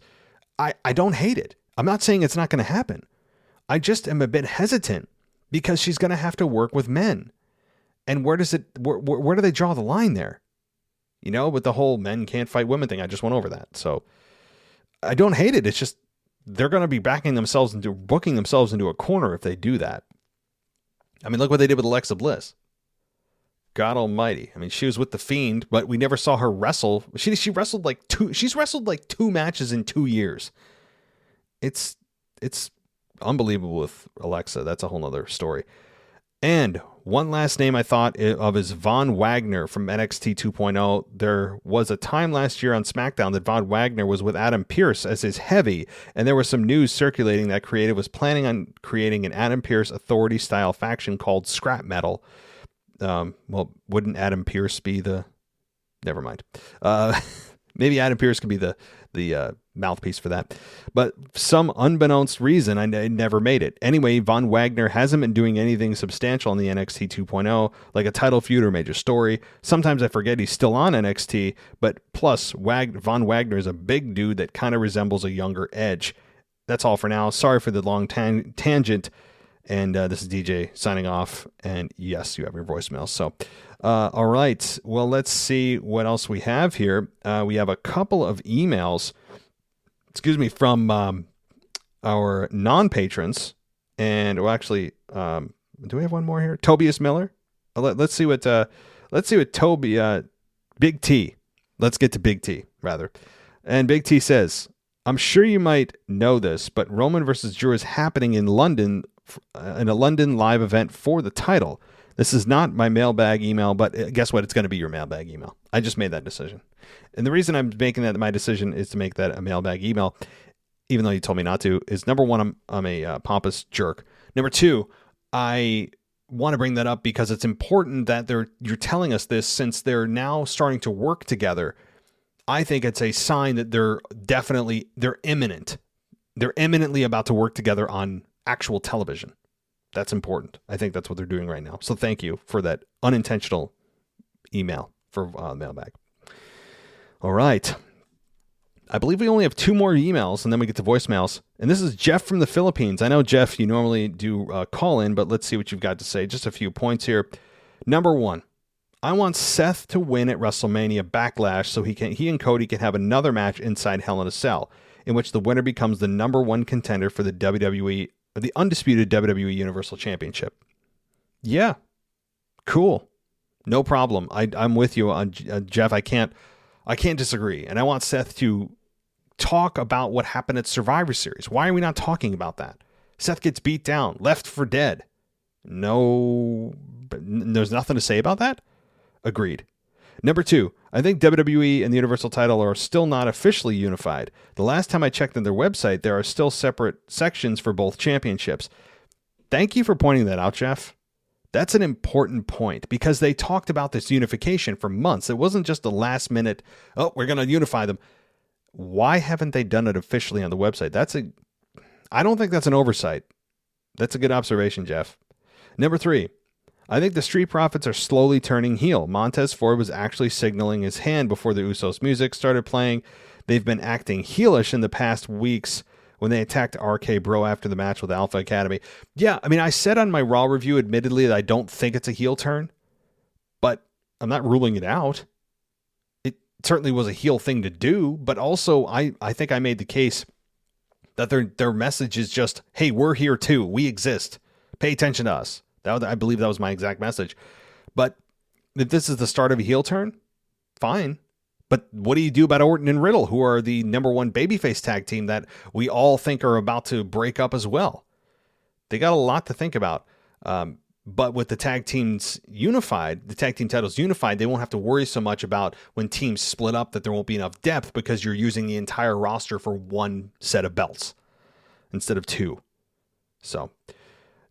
I don't hate it. I'm not saying it's not going to happen. I just am a bit hesitant because she's going to have to work with men. And where do they draw the line there? You know, with the whole men can't fight women thing. I just went over that. So I don't hate it. It's just they're going to be booking themselves into a corner if they do that. I mean, look what they did with Alexa Bliss. God almighty. I mean, she was with The Fiend, but we never saw her wrestle. She's wrestled like two matches in 2 years. It's unbelievable with Alexa. That's a whole nother story. And one last name I thought of is Von Wagner from NXT 2.0. There was a time last year on SmackDown that Von Wagner was with Adam Pearce as his heavy, and there was some news circulating that Creative was planning on creating an Adam Pearce Authority-style faction called Scrap Metal. Well, wouldn't Adam Pearce be the... Never mind. Maybe Adam Pearce could be the mouthpiece for that. But some unbeknownst reason, I never made it. Anyway, Von Wagner hasn't been doing anything substantial in the NXT 2.0, like a title feud or major story. Sometimes I forget he's still on NXT, but plus, Von Wagner is a big dude that kind of resembles a younger Edge. That's all for now. Sorry for the long tangent. And this is DJ signing off. And yes, you have your voicemail. So, all right. Well, let's see what else we have here. We have a couple of emails, from our non-patrons. And well, actually, do we have one more here? Tobias Miller. Let's see what Toby, Big T. Let's get to Big T rather. And Big T says, I'm sure you might know this, but Roman versus Drew is happening in London in a London live event for the title. This is not my mailbag email, but guess what? It's going to be your mailbag email. I just made that decision. And the reason I'm making that my decision is to make that a mailbag email, even though you told me not to, is number one, I'm a pompous jerk. Number two, I want to bring that up because it's important that you're telling us this since they're now starting to work together. I think it's a sign that they're imminent. They're imminently about to work together on actual television. That's important. I think that's what they're doing right now. So thank you for that unintentional email for mailbag. All right. I believe we only have 2 more emails, and then we get to voicemails. And this is Jeff from the Philippines. I know, Jeff, you normally do call in, but let's see what you've got to say. Just a few points here. Number 1, I want Seth to win at WrestleMania Backlash so he and Cody can have another match inside Hell in a Cell, in which the winner becomes the number 1 contender for the the undisputed WWE Universal Championship. Yeah, cool, no problem. I'm with you on Jeff. I can't disagree, and I want Seth to talk about what happened at Survivor Series. Why are we not talking about that? Seth gets beat down, left for dead. No, there's nothing to say about that. Agreed. Number 2, I think WWE and the Universal title are still not officially unified. The last time I checked on their website, there are still separate sections for both championships. Thank you for pointing that out, Jeff. That's an important point because they talked about this unification for months. It wasn't just a last minute, oh, we're going to unify them. Why haven't they done it officially on the website? I don't think that's an oversight. That's a good observation, Jeff. Number 3, I think the Street Profits are slowly turning heel. Montez Ford was actually signaling his hand before the Usos music started playing. They've been acting heelish in the past weeks when they attacked RK Bro after the match with Alpha Academy. Yeah, I mean, I said on my Raw review, admittedly, that I don't think it's a heel turn, but I'm not ruling it out. It certainly was a heel thing to do, but also I think I made the case that their message is just, hey, we're here too. We exist. Pay attention to us. I believe that was my exact message. But if this is the start of a heel turn, fine. But what do you do about Orton and Riddle, who are the number 1 babyface tag team that we all think are about to break up as well? They got a lot to think about. But with the tag teams unified, the tag team titles unified, they won't have to worry so much about when teams split up that there won't be enough depth because you're using the entire roster for 1 set of belts instead of 2. So,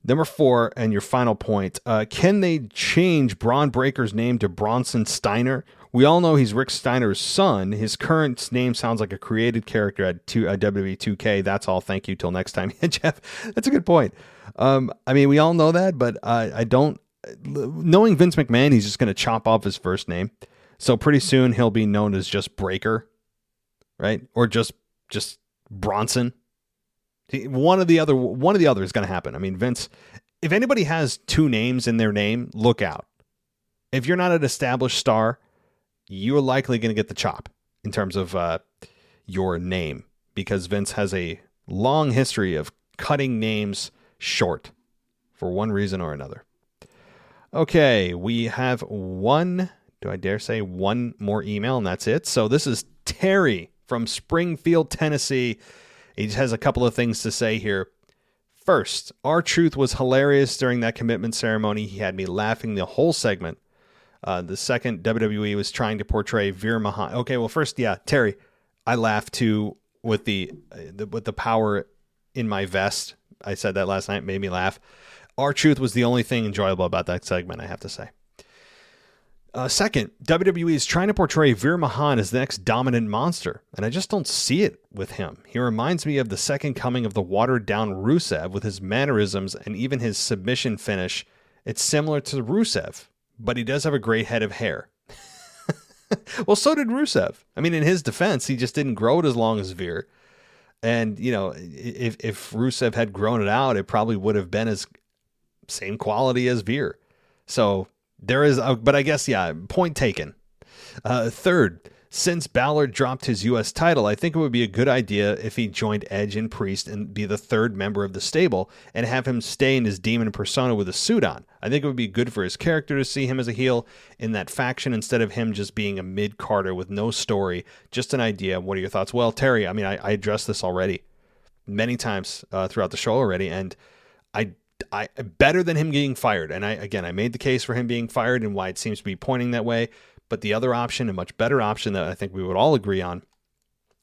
number 4, and your final point, can they change Braun Breaker's name to Bronson Steiner? We all know he's Rick Steiner's son. His current name sounds like a created character at WWE 2K. That's all. Thank you. Till next time. Jeff, that's a good point. I mean, we all know that, but I don't... Knowing Vince McMahon, he's just going to chop off his first name. So pretty soon he'll be known as just Breaker, right? Or just Bronson. One or the other is going to happen. I mean, Vince, if anybody has 2 names in their name, look out. If you're not an established star, you're likely going to get the chop in terms of your name because Vince has a long history of cutting names short for one reason or another. Okay, we have one more email, and that's it. So this is Terry from Springfield, Tennessee. He just has a couple of things to say here. First, R-Truth was hilarious during that commitment ceremony. He had me laughing the whole segment. The second, WWE was trying to portray Veer Mahan. Okay, well, first, yeah, Terry, I laughed too with the power in my vest. I said that last night, made me laugh. R-Truth was the only thing enjoyable about that segment, I have to say. Second, WWE is trying to portray Veer Mahan as the next dominant monster, and I just don't see it with him. He reminds me of the second coming of the watered-down Rusev with his mannerisms and even his submission finish. It's similar to Rusev, but he does have a great head of hair. Well, so did Rusev. I mean, in his defense, he just didn't grow it as long as Veer. And, you know, if Rusev had grown it out, it probably would have been as same quality as Veer. So there is, but I guess, yeah, point taken. Third, since Balor dropped his U.S. title, I think it would be a good idea if he joined Edge and Priest and be the third member of the stable and have him stay in his demon persona with a suit on. I think it would be good for his character to see him as a heel in that faction instead of him just being a mid-carder with no story, just an idea. What are your thoughts? Well, Terry, I mean, I addressed this already many times throughout the show already, and I better than him getting fired. And I made the case for him being fired and why it seems to be pointing that way. But the other option, a much better option that I think we would all agree on,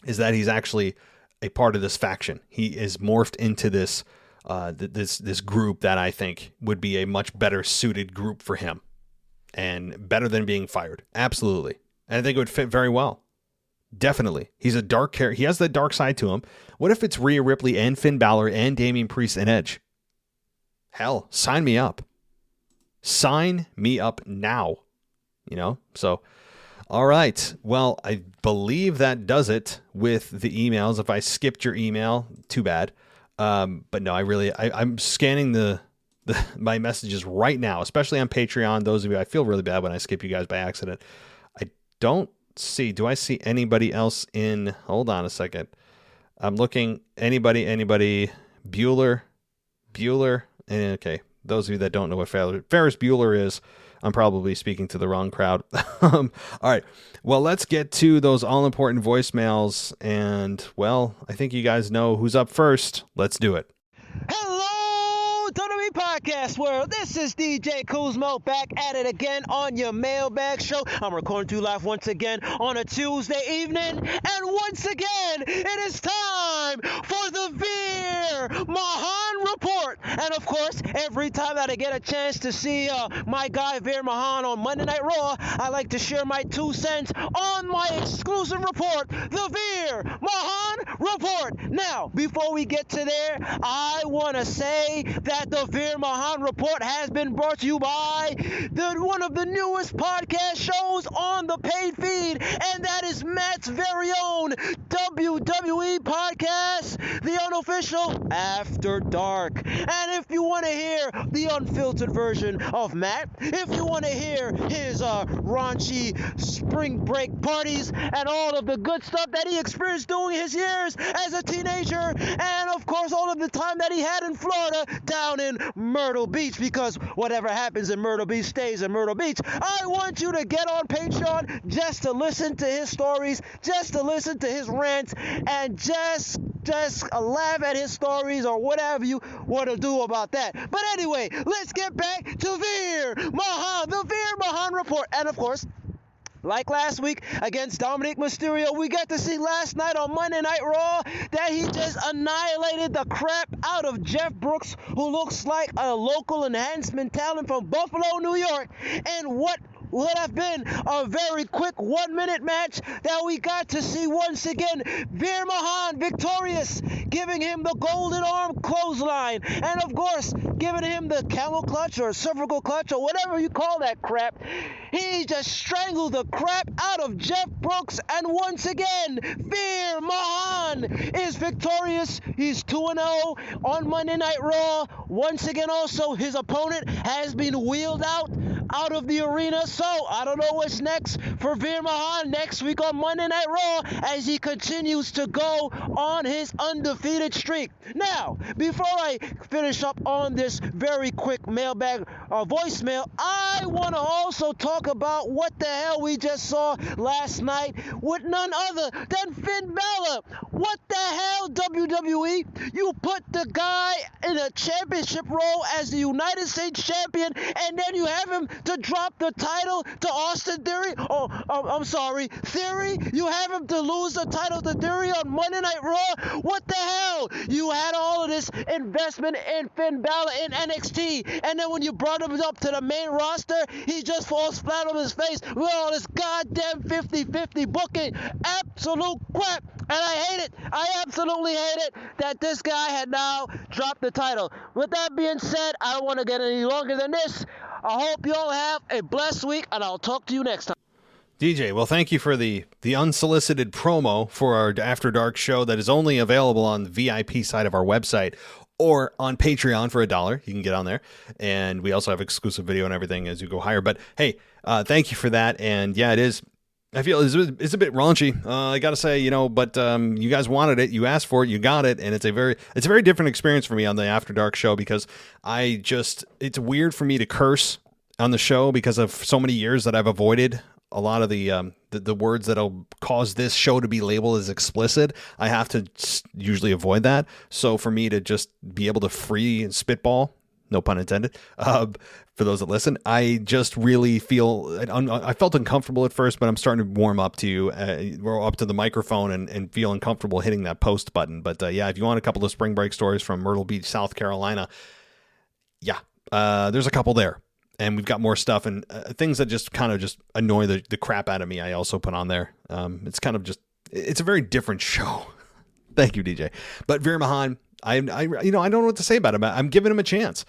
is that he's actually a part of this faction. He is morphed into this this group that I think would be a much better suited group for him, and better than being fired. Absolutely, and I think it would fit very well. Definitely, he's a dark character. He has that dark side to him. What if it's Rhea Ripley and Finn Balor and Damian Priest and Edge? Hell, sign me up. Sign me up now. You know, so All right. Well, I believe that does it with the emails. If I skipped your email, too bad. But no, I'm scanning my messages right now, especially on Patreon. Those of you, I feel really bad when I skip you guys by accident. I don't see, do I see anybody else in, hold on a second. I'm looking, anybody, Bueller. Okay. Those of you that don't know what Ferris Bueller is, I'm probably speaking to the wrong crowd. All right. Well, let's get to those all-important voicemails. And, well, I think you guys know who's up first. Let's do it. Hello, WWE Podcast World. This is DJ Kuzmo back at it again on your Mailbag show. I'm recording to you live once again on a Tuesday evening. And once again, it is time for the Veer Mahaan Report. And of course, every time that I get a chance to see my guy Veer Mahaan on Monday Night Raw, I like to share my 2 cents on my exclusive report, the Veer Mahaan Report. Now, before we get to there, I want to say that the Veer Mahaan Report has been brought to you by one of the newest podcast shows on the paid feed, and that is Matt's very own WWE podcast, the unofficial After Dark. And if you want to hear the unfiltered version of Matt, if you want to hear his raunchy spring break parties and all of the good stuff that he experienced during his years as a teenager, and of course all of the time that he had in Florida down in Myrtle Beach, because whatever happens in Myrtle Beach stays in Myrtle Beach, I want you to get on Patreon just to listen to his stories, just to listen to his rants, and just laugh at his stories or whatever you want to do about that. But anyway, let's get back to Veer Mahaan, the Veer Mahaan Report. And of course, like last week against Dominic Mysterio, we got to see last night on Monday Night Raw that he just annihilated the crap out of Jeff Brooks, who looks like a local enhancement talent from Buffalo, New York. And what would have been a very quick 1-minute match that we got to see once again Veer Mahaan victorious, giving him the golden arm clothesline, and of course giving him the camel clutch or cervical clutch or whatever you call that crap. He just strangled the crap out of Jeff Brooks, and once again Veer Mahaan is victorious. He's 2-0 on Monday Night Raw. Once again also his opponent has been wheeled out of the arena. So I don't know what's next for Veer Mahaan next week on Monday Night Raw as he continues to go on his undefeated streak. Now, before I finish up on this very quick mailbag voicemail, I want to also talk about what the hell we just saw last night with none other than Finn Balor. What the hell, WWE? You put the guy in a championship role as the United States champion, and then you have him to drop the title to Austin Theory. I'm sorry, Theory. You have him to lose the title to Theory on Monday Night Raw. What the hell? You had all of this investment in Finn Balor in NXT, and then when you brought him up to the main roster, he just falls flat on his face with all this goddamn 50-50 booking. Absolute crap. And I hate it. I absolutely hate it that this guy had now dropped the title. With that being said, I don't want to get any longer than this. I hope you all have a blessed week, and I'll talk to you next time. DJ, well, thank you for the unsolicited promo for our After Dark show that is only available on the VIP side of our website or on Patreon for $1. You can get on there. And we also have exclusive video and everything as you go higher. But hey, thank you for that. And yeah, it is. I feel it's a bit raunchy. I got to say, but you guys wanted it. You asked for it. You got it. And it's a very different experience for me on the After Dark show because it's weird for me to curse on the show because of so many years that I've avoided a lot of the words that'll cause this show to be labeled as explicit. I have to usually avoid that. So for me to just be able to free and spitball, no pun intended, for those that listen, I just really I felt uncomfortable at first, but I'm starting to warm up to up to the microphone and feel uncomfortable hitting that post button. But yeah, if you want a couple of spring break stories from Myrtle Beach, South Carolina, yeah, there's a couple there. And we've got more stuff and things that just kind of just annoy the crap out of me. I also put on there. It's kind of it's a very different show. Thank you, DJ. But Veer Mahaan, I don't know what to say about him. I'm giving him a chance.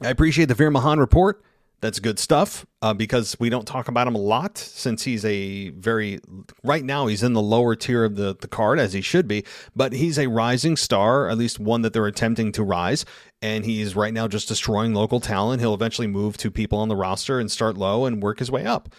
I appreciate the Veer Mahaan report. That's good stuff because we don't talk about him a lot since he's right now he's in the lower tier of the card as he should be, but he's a rising star, at least one that they're attempting to rise. And he's right now just destroying local talent. He'll eventually move to people on the roster and start low and work his way up.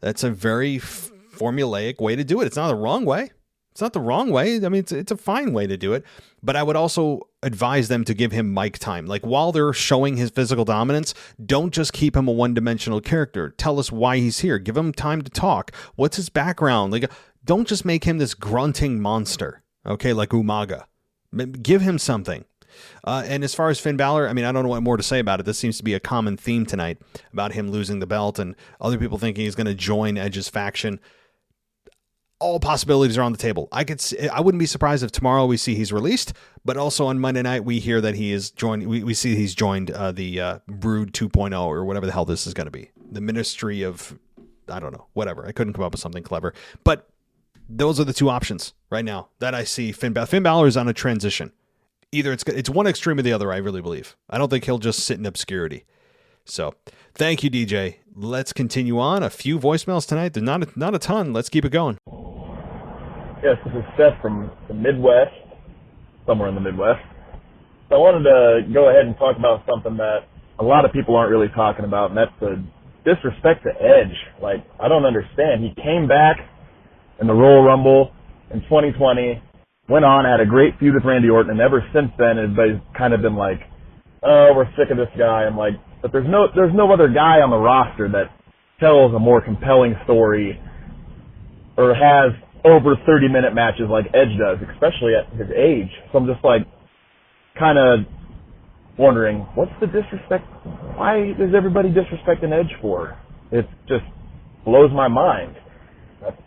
That's a very formulaic way to do it. It's not the wrong way. It's not the wrong way. I mean, it's a fine way to do it, but I would also advise them to give him mic time. Like while they're showing his physical dominance, don't just keep him a one-dimensional character. Tell us why he's here. Give him time to talk. What's his background? Like, don't just make him this grunting monster. Okay, like Umaga. Give him something. And as far as Finn Balor, I mean, I don't know what more to say about it. This seems to be a common theme tonight about him losing the belt and other people thinking he's going to join Edge's faction. All possibilities are on the table. I wouldn't be surprised if tomorrow we see he's released, but also on Monday night we hear that he is joined. We see he's joined the Brood 2.0 or whatever the hell this is going to be. The Ministry of, I don't know, whatever. I couldn't come up with something clever, but those are the two options right now that I see. Finn Balor is on a transition. Either it's one extreme or the other. I really believe. I don't think he'll just sit in obscurity. So thank you, DJ. Let's continue on. A few voicemails tonight. There's not a ton. Let's keep it going. Yes, this is Seth from the Midwest, somewhere in the Midwest. So I wanted to go ahead and talk about something that a lot of people aren't really talking about, and that's the disrespect to Edge. Like, I don't understand. He came back in the Royal Rumble in 2020, went on, had a great feud with Randy Orton, and ever since then, everybody's kind of been like, oh, we're sick of this guy. I'm like, but there's no other guy on the roster that tells a more compelling story or has over 30-minute matches like Edge does, especially at his age. So I'm just like kind of wondering, what's the disrespect? Why is everybody disrespecting Edge for? It just blows my mind.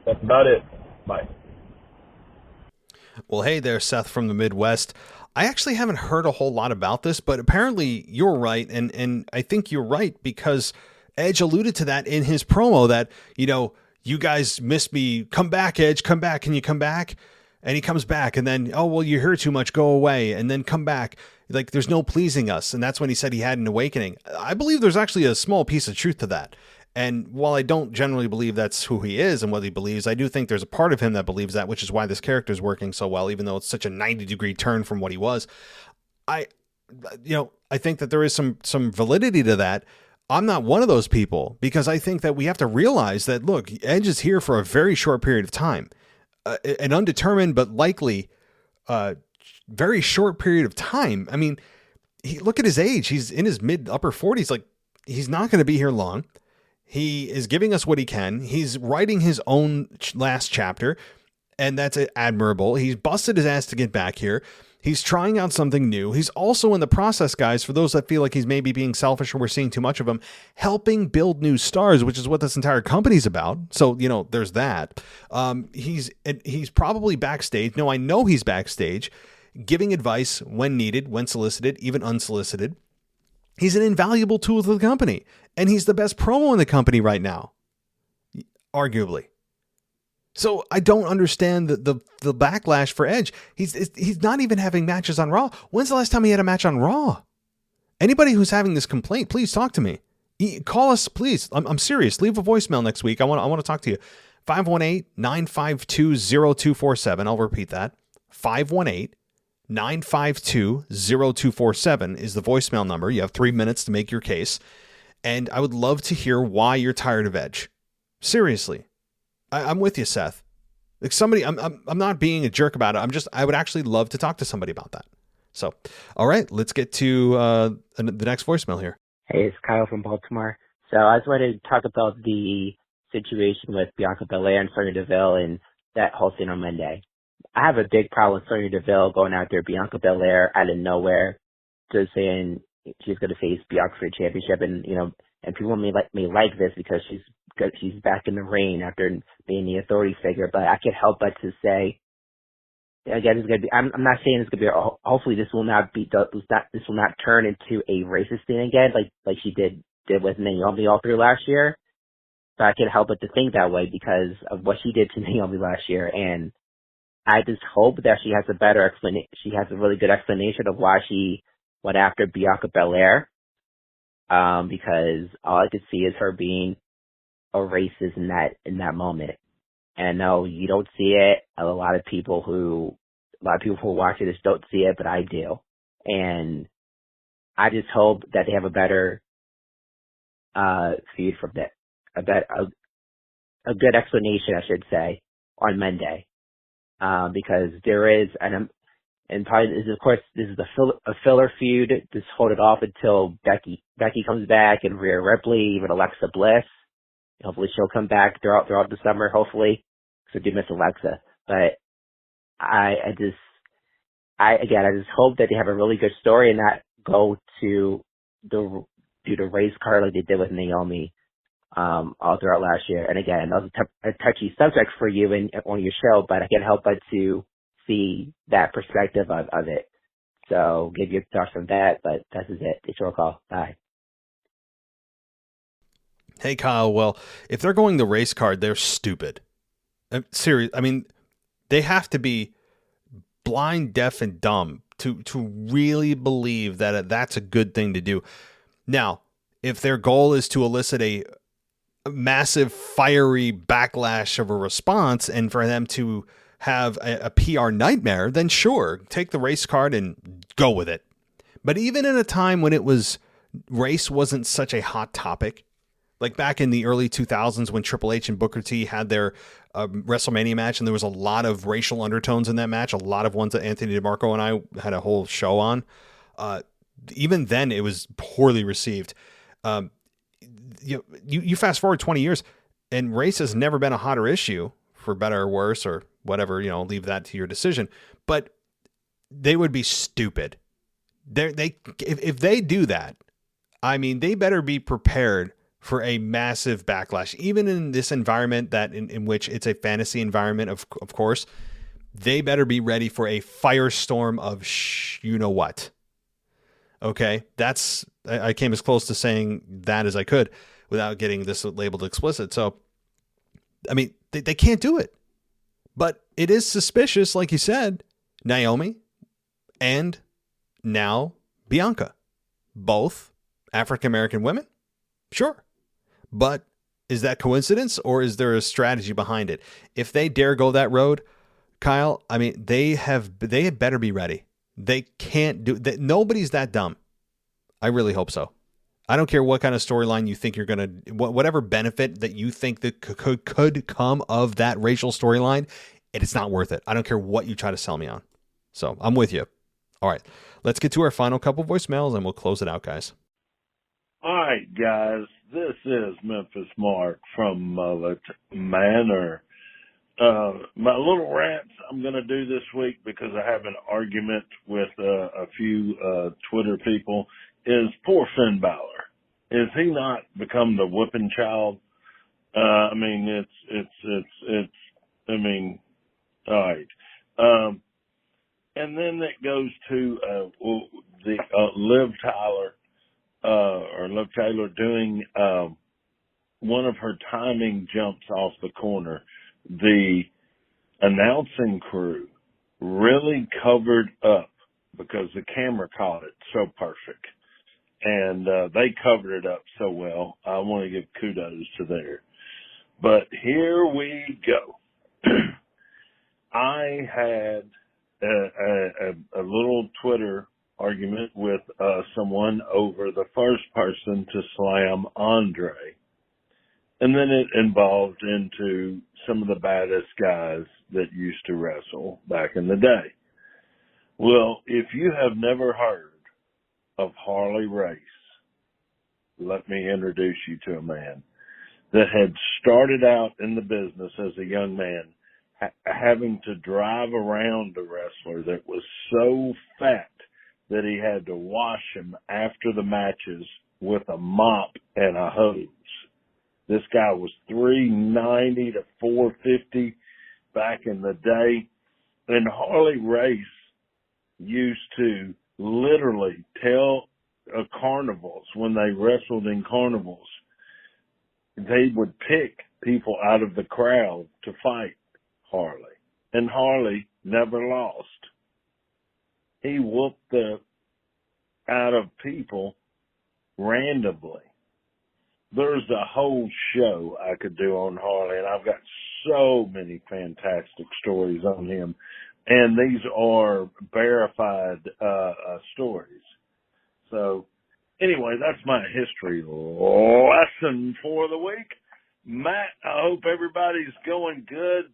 That's about it. Bye. Well, hey there, Seth from the Midwest. I actually haven't heard a whole lot about this, but apparently you're right, and I think you're right because Edge alluded to that in his promo that, you guys missed me. Come back, Edge. Come back. Can you come back? And he comes back and then, oh, well, you hear too much. Go away. And then come back. Like, there's no pleasing us. And that's when he said he had an awakening. I believe there's actually a small piece of truth to that. And while I don't generally believe that's who he is and what he believes, I do think there's a part of him that believes that, which is why this character is working so well, even though it's such a 90-degree turn from what he was. I think that there is some validity to that. I'm not one of those people because I think that we have to realize that, look, Edge is here for a very short period of time, an undetermined but likely very short period of time. I mean, look at his age. He's in his upper 40s. Like, he's not going to be here long. He is giving us what he can. He's writing his own last chapter, and that's admirable. He's busted his ass to get back here. He's trying out something new. He's also in the process, guys, for those that feel like he's maybe being selfish or we're seeing too much of him, helping build new stars, which is what this entire company's about. So, there's that. He's probably backstage. No, I know he's backstage, giving advice when needed, when solicited, even unsolicited. He's an invaluable tool to the company, and he's the best promo in the company right now, arguably. So I don't understand the backlash for Edge. He's not even having matches on Raw. When's the last time he had a match on Raw? Anybody who's having this complaint, please talk to me. Call us, please. I'm serious. Leave a voicemail next week. I want to talk to you. 518-952-0247. I'll repeat that. 518-952-0247 is the voicemail number. You have 3 minutes to make your case. And I would love to hear why you're tired of Edge. Seriously. I'm with you, Seth. Like somebody, I'm not being a jerk about it. I would actually love to talk to somebody about that. So, all right, let's get to the next voicemail here. Hey, it's Kyle from Baltimore. So I just wanted to talk about the situation with Bianca Belair and Sonya Deville and that whole thing on Monday. I have a big problem with Sonya Deville going out there, Bianca Belair out of nowhere, just saying she's going to face Bianca for the championship, and and people may like this because she's back in the ring after being the authority figure. But I can't help but to say, again, it's going to be. I'm not saying it's going to be. Hopefully, this will not turn into a racist thing again, like she did with Naomi all through last year. But I can't help but to think that way because of what she did to Naomi last year, and I just hope that she has a better explanation. She has a really good explanation of why she went after Bianca Belair. because all I could see is her being a racist in that moment. And no, you don't see it. A lot of people who are watching this don't see it, but I do. And I just hope that they have a better feed from that, a good explanation, I should say, on Monday, because there is, and probably this is, of course, this is a filler feud. Just hold it off until Becky comes back, and Rhea Ripley, even Alexa Bliss. Hopefully she'll come back throughout the summer. Hopefully, because I do miss Alexa. But I just hope that they have a really good story and not go to do the race card like they did with Naomi all throughout last year. And again, that was a touchy subject for you on your show, but I can't help but to see that perspective of it. So give your thoughts on that, but that's it. It's your call. Bye. Hey, Kyle. Well, if they're going the race card, they're stupid. Serious. I mean, they have to be blind, deaf, and dumb to really believe that that's a good thing to do. Now, if their goal is to elicit a massive, fiery backlash of a response and for them to have a PR nightmare, then sure, take the race card and go with it. But even in a time when race wasn't such a hot topic, like back in the early 2000s when Triple H and Booker T had their WrestleMania match, and there was a lot of racial undertones in that match, a lot of ones that Anthony DeMarco and I had a whole show on. Even then, it was poorly received. You fast forward 20 years, and race has never been a hotter issue, for better or worse, or whatever. Leave that to your decision. But they would be stupid. If they do that, I mean, they better be prepared for a massive backlash, even in this environment in which it's a fantasy environment, of course. They better be ready for a firestorm of you know what. Okay, I came as close to saying that as I could without getting this labeled explicit. So, I mean, they can't do it. But it is suspicious, like you said, Naomi and now Bianca, both African-American women. Sure. But is that coincidence, or is there a strategy behind it? If they dare go that road, Kyle, I mean, they had better be ready. They can't do that. Nobody's that dumb. I really hope so. I don't care what kind of storyline you think you're going to, whatever benefit that you think that could come of that racial storyline, it's not worth it. I don't care what you try to sell me on. So I'm with you. All right, let's get to our final couple voicemails and we'll close it out, guys. All right, guys, this is Memphis Mark from Mullet Manor. My little rants I'm going to do this week because I have an argument with a few Twitter people is poor Finn Balor. Is he not become the whipping child? I mean, all right. And then it goes to the Liv Taylor doing one of her timing jumps off the corner. The announcing crew really covered up because the camera caught it so perfect. And they covered it up so well. I want to give kudos to there. But here we go. I had a little Twitter argument with someone over the first person to slam Andre. And then it involved into some of the baddest guys that used to wrestle back in the day. Well, if you have never heard of Harley Race, let me introduce you to a man that had started out in the business as a young man, having to drive around a wrestler that was so fat that he had to wash him after the matches with a mop and a hose. This guy was 390 to 450 back in the day. And Harley Race used to literally tell carnivals, when they wrestled in carnivals, they would pick people out of the crowd to fight Harley. And Harley never lost. He whooped the out of people randomly. There's a whole show I could do on Harley, and I've got so many fantastic stories on him. And these are verified stories. So, anyway, that's my history lesson for the week. Matt, I hope everybody's going good.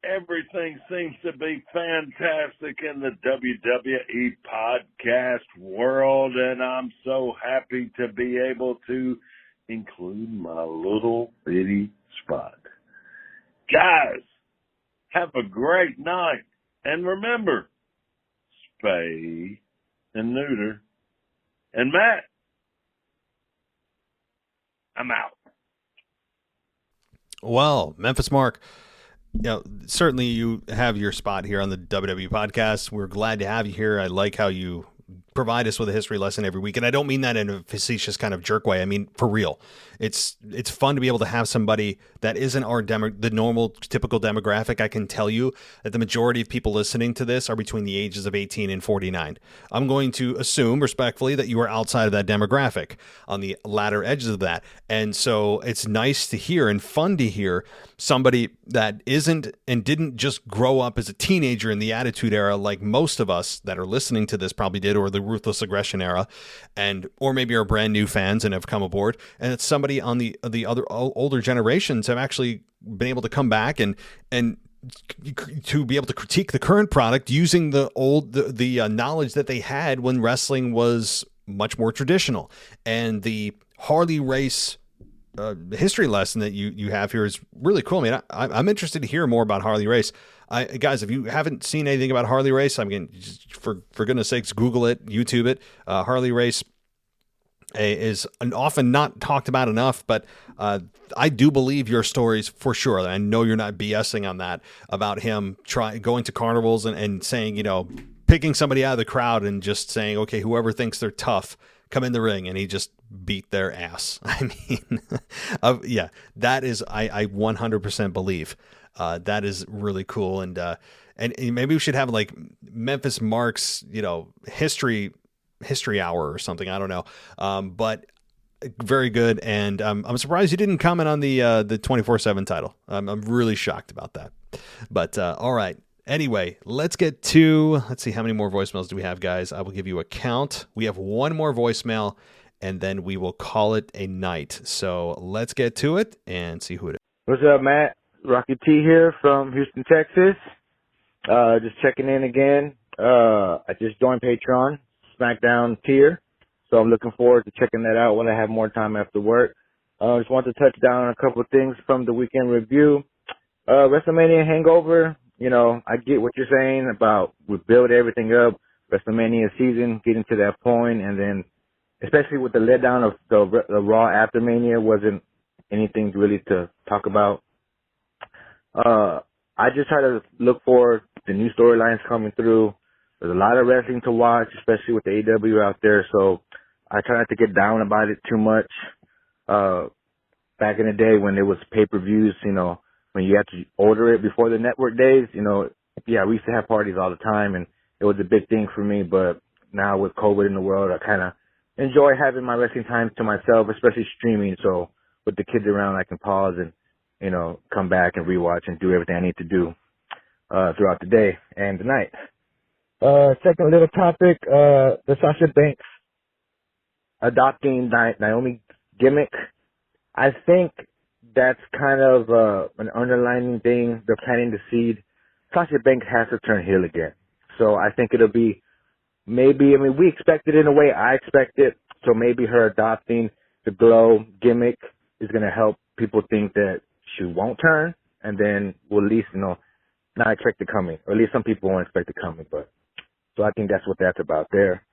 Everything seems to be fantastic in the WWE podcast world, and I'm so happy to be able to include my little bitty spot. Guys, have a great night. And remember, spay and neuter. And Matt, I'm out. Well, Memphis Mark, certainly you have your spot here on the WWE podcast. We're glad to have you here. I like how you provide us with a history lesson every week. And I don't mean that in a facetious kind of jerk way. I mean, for real. It's fun to be able to have somebody that isn't the normal, typical demographic. I can tell you that the majority of people listening to this are between the ages of 18 and 49. I'm going to assume respectfully that you are outside of that demographic, on the latter edges of that. And so it's nice to hear and fun to hear somebody that isn't and didn't just grow up as a teenager in the Attitude Era like most of us that are listening to this probably did, or the Ruthless Aggression Era, or maybe are brand new fans and have come aboard. And it's somebody on the other older generations have actually been able to come back and to be able to critique the current product using the knowledge that they had when wrestling was much more traditional. And the Harley race history lesson that you have here is really cool. I mean, I'm interested to hear more about Harley race. Guys, if you haven't seen anything about Harley race, I mean, for goodness sakes, Google it, YouTube it. Harley race is often not talked about enough, but I do believe your stories for sure. I know you're not BSing on that, about him going to carnivals and saying, picking somebody out of the crowd and just saying, okay, whoever thinks they're tough, come in the ring, and he just beat their ass. I mean, yeah, that is, I 100% believe that is really cool. And maybe we should have like Memphis Mark's, history hour or something. I don't know. But very good. And I'm surprised you didn't comment on the 24/7 title. I'm really shocked about that. But all right. Anyway, let's see how many more voicemails do we have, guys. I will give you a count. We have one more voicemail, and then we will call it a night. So let's get to it and see who it is. What's up, Matt? Rocky T here from Houston, Texas. Just checking in again. I just joined Patreon, SmackDown tier, so I'm looking forward to checking that out when I have more time after work. Just want to touch down on a couple of things from the weekend review. WrestleMania hangover. I get what you're saying about we build everything up, WrestleMania season, getting to that point, and then especially with the letdown of the Raw after Mania wasn't anything really to talk about. I just try to look for the new storylines coming through. There's a lot of wrestling to watch, especially with the AEW out there, so I try not to get down about it too much. Back in the day when there was pay-per-views, when you had to order it before the network days, yeah, we used to have parties all the time, and it was a big thing for me. But now with COVID in the world, I kind of enjoy having my wrestling time to myself, especially streaming. So with the kids around, I can pause and, come back and rewatch and do everything I need to do throughout the day and the night. Second little topic, the Sasha Banks adopting Naomi gimmick. I think that's kind of an underlining thing. They're planting the seed. Sasha Banks has to turn heel again. So I think it'll be we expect it in a way. I expect it. So maybe her adopting the glow gimmick is going to help people think that she won't turn. And then we'll at least, not expect it coming. Or at least some people won't expect it coming. But so I think that's what that's about there.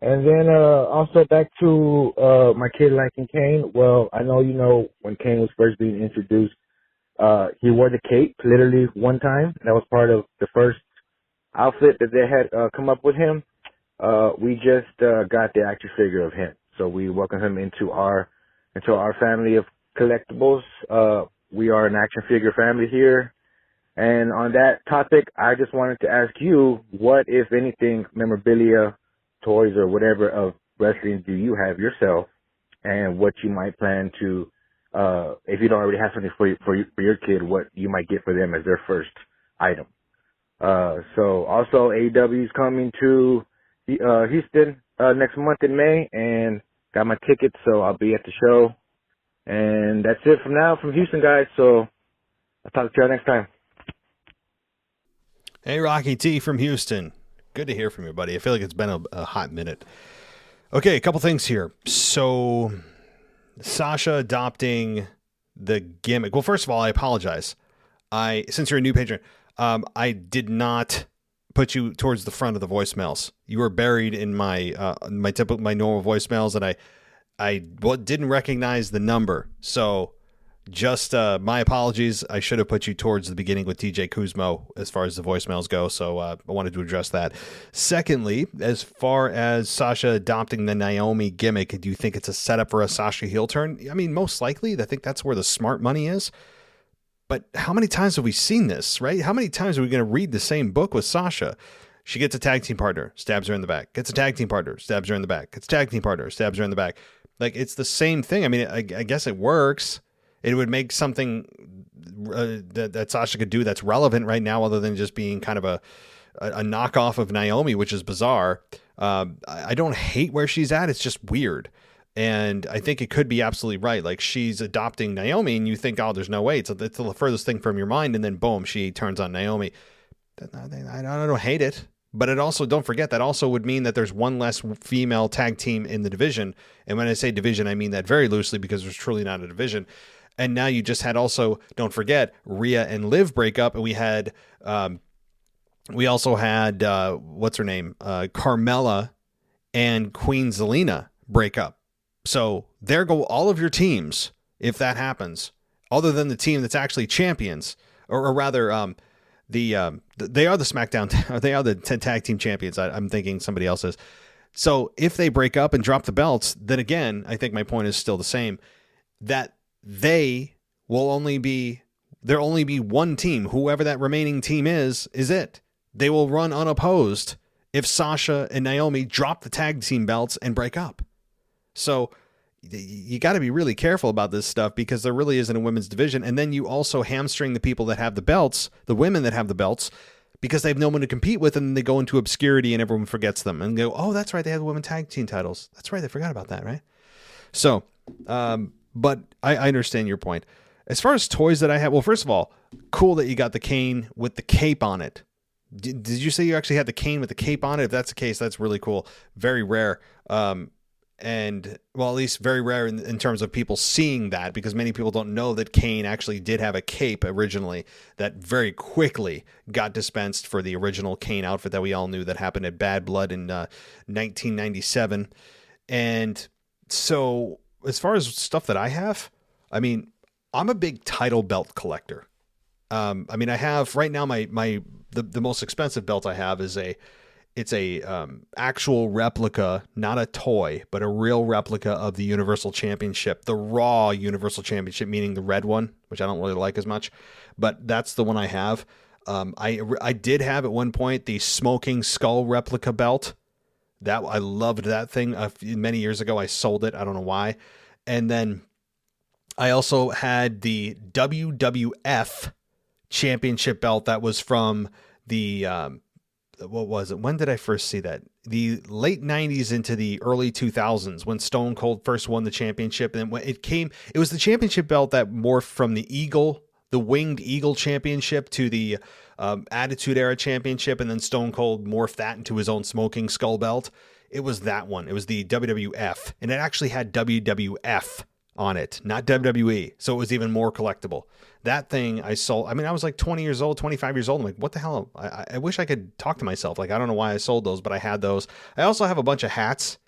And then also back to my kid liking Kane. Well, I know when Kane was first being introduced, he wore the cape literally one time. That was part of the first outfit that they had come up with him. We just got the action figure of him, so we welcome him into our family of collectibles. We are an action figure family here. And on that topic, I just wanted to ask you, what, if anything, memorabilia, toys, or whatever of wrestling do you have yourself and what you might plan to, if you don't already have something for your kid, what you might get for them as their first item. So also AEW is coming to Houston next month in May, and got my tickets, so I'll be at the show. And that's it from now from Houston, guys. So I'll talk to y'all next time. Hey, Rocky T from Houston. Good to hear from you, buddy. I feel like it's been a hot minute. Okay, a couple things here. So Sasha adopting the gimmick. Well, first of all, I apologize. Since you're a new patron, I did not put you towards the front of the voicemails. You were buried in my normal voicemails, and I didn't recognize the number. So just my apologies. I should have put you towards the beginning with DJ Kuzmo as far as the voicemails go. So I wanted to address that. Secondly, as far as Sasha adopting the Naomi gimmick, do you think it's a setup for a Sasha heel turn? I mean, most likely. I think that's where the smart money is. But how many times have we seen this, right? How many times are we going to read the same book with Sasha? She gets a tag team partner, stabs her in the back. Gets a tag team partner, stabs her in the back. Gets a tag team partner, stabs her in the back. Like, it's the same thing. I mean, I guess it works. It would make something that Sasha could do that's relevant right now, other than just being kind of a knockoff of Naomi, which is bizarre. I don't hate where she's at. It's just weird. And I think it could be absolutely right. Like, she's adopting Naomi, and you think, oh, there's no way. It's the furthest thing from your mind. And then, boom, she turns on Naomi. I don't hate it. But it also, don't forget, that also would mean that there's one less female tag team in the division. And when I say division, I mean that very loosely, because there's truly not a division. And now you just had also, don't forget, Rhea and Liv break up. And we also had, what's her name? Carmella and Queen Zelina break up. So there go all of your teams, if that happens, other than the team that's actually champions, or rather, they are the SmackDown, they are the tag team champions. I'm thinking somebody else is. So if they break up and drop the belts, then again, I think my point is still the same, that there'll only be one team. Whoever that remaining team is it. They will run unopposed if Sasha and Naomi drop the tag team belts and break up. So you got to be really careful about this stuff, because there really isn't a women's division. And then you also hamstring the people that have the belts, the women that have the belts, because they have no one to compete with, and they go into obscurity and everyone forgets them and go, oh, that's right, they have the women tag team titles. That's right, they forgot about that, right? So, but I understand your point. As far as toys that I have, well, first of all, cool that you got the cane with the cape on it. Did you say you actually had the cane with the cape on it? If that's the case, that's really cool. Very rare. And well, at least very rare in terms of people seeing that, because many people don't know that Kane actually did have a cape originally that very quickly got dispensed for the original Kane outfit that we all knew that happened at Bad Blood in 1997. And so as far as stuff that I have, I mean, I'm a big title belt collector. I mean, I have right now the most expensive belt I have is it's a actual replica, not a toy, but a real replica of the Universal Championship, the Raw Universal Championship, meaning the red one, which I don't really like as much, but that's the one I have. I did have at one point the Smoking Skull replica belt. That I loved that thing. Many years ago, I sold it. I don't know why. And then I also had the WWF Championship belt that was from the what was it? When did I first see that? The late 90s into the early 2000s, when Stone Cold first won the championship. And when it was the championship belt that morphed from the Winged Eagle Championship to the Attitude Era Championship, and then Stone Cold morphed that into his own Smoking Skull belt. It was that one. It was the WWF, and it actually had WWF on it, not WWE. So it was even more collectible. That thing I sold. I mean, I was like 20 years old, 25 years old. I'm like, what the hell? I wish I could talk to myself. Like, I don't know why I sold those, but I had those. I also have a bunch of hats,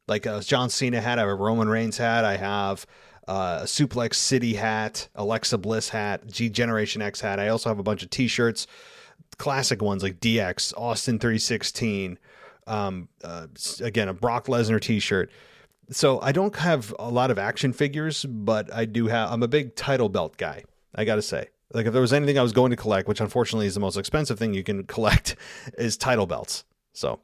like a John Cena hat. I have a Roman Reigns hat. I have a Suplex City hat, Alexa Bliss hat, Generation X hat. I also have a bunch of t-shirts, classic ones like DX, Austin 316, again, a Brock Lesnar t-shirt. So I don't have a lot of action figures, but I'm a big title belt guy, I got to say. Like, if there was anything I was going to collect, which unfortunately is the most expensive thing you can collect, is title belts. So,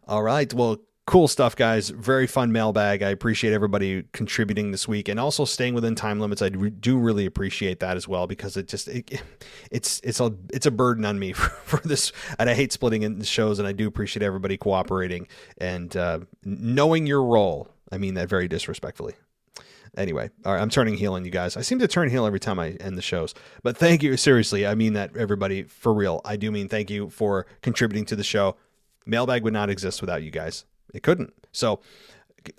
all right. Well, cool stuff, guys. Very fun mailbag. I appreciate everybody contributing this week and also staying within time limits. I do really appreciate that as well, because it's a burden on me for this, and I hate splitting in the shows, and I do appreciate everybody cooperating and knowing your role. I mean that very disrespectfully. Anyway, all right, I'm turning heel on you guys. I seem to turn heel every time I end the shows. But thank you. Seriously, I mean that, everybody, for real. I do mean thank you for contributing to the show. Mailbag would not exist without you guys. It couldn't. So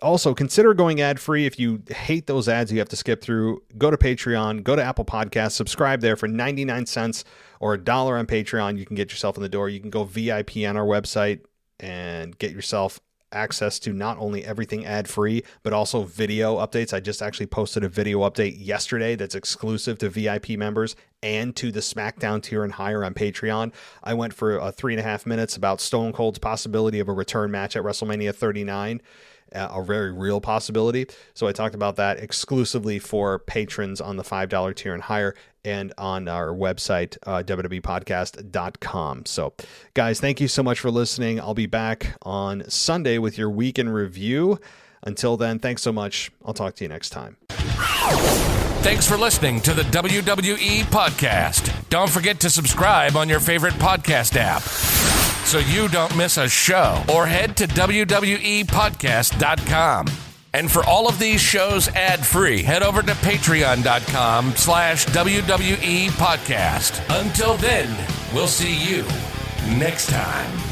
also consider going ad-free. If you hate those ads you have to skip through, go to Patreon, go to Apple Podcasts, subscribe there for 99 cents or $1 on Patreon. You can get yourself in the door. You can go VIP on our website and get yourself access to not only everything ad-free, but also video updates. I just actually posted a video update yesterday that's exclusive to VIP members and to the SmackDown tier and higher on Patreon. I went for 3.5 minutes about Stone Cold's possibility of a return match at WrestleMania 39. A very real possibility. So I talked about that exclusively for patrons on the $5 tier and higher and on our website, www.podcast.com. So guys, thank you so much for listening. I'll be back on Sunday with your week in review. Until then, thanks so much. I'll talk to you next time. Thanks for listening to the WWE Podcast. Don't forget to subscribe on your favorite podcast app so you don't miss a show, or head to wwepodcast.com. And for all of these shows ad-free, head over to patreon.com/WWE Podcast. Until then, we'll see you next time.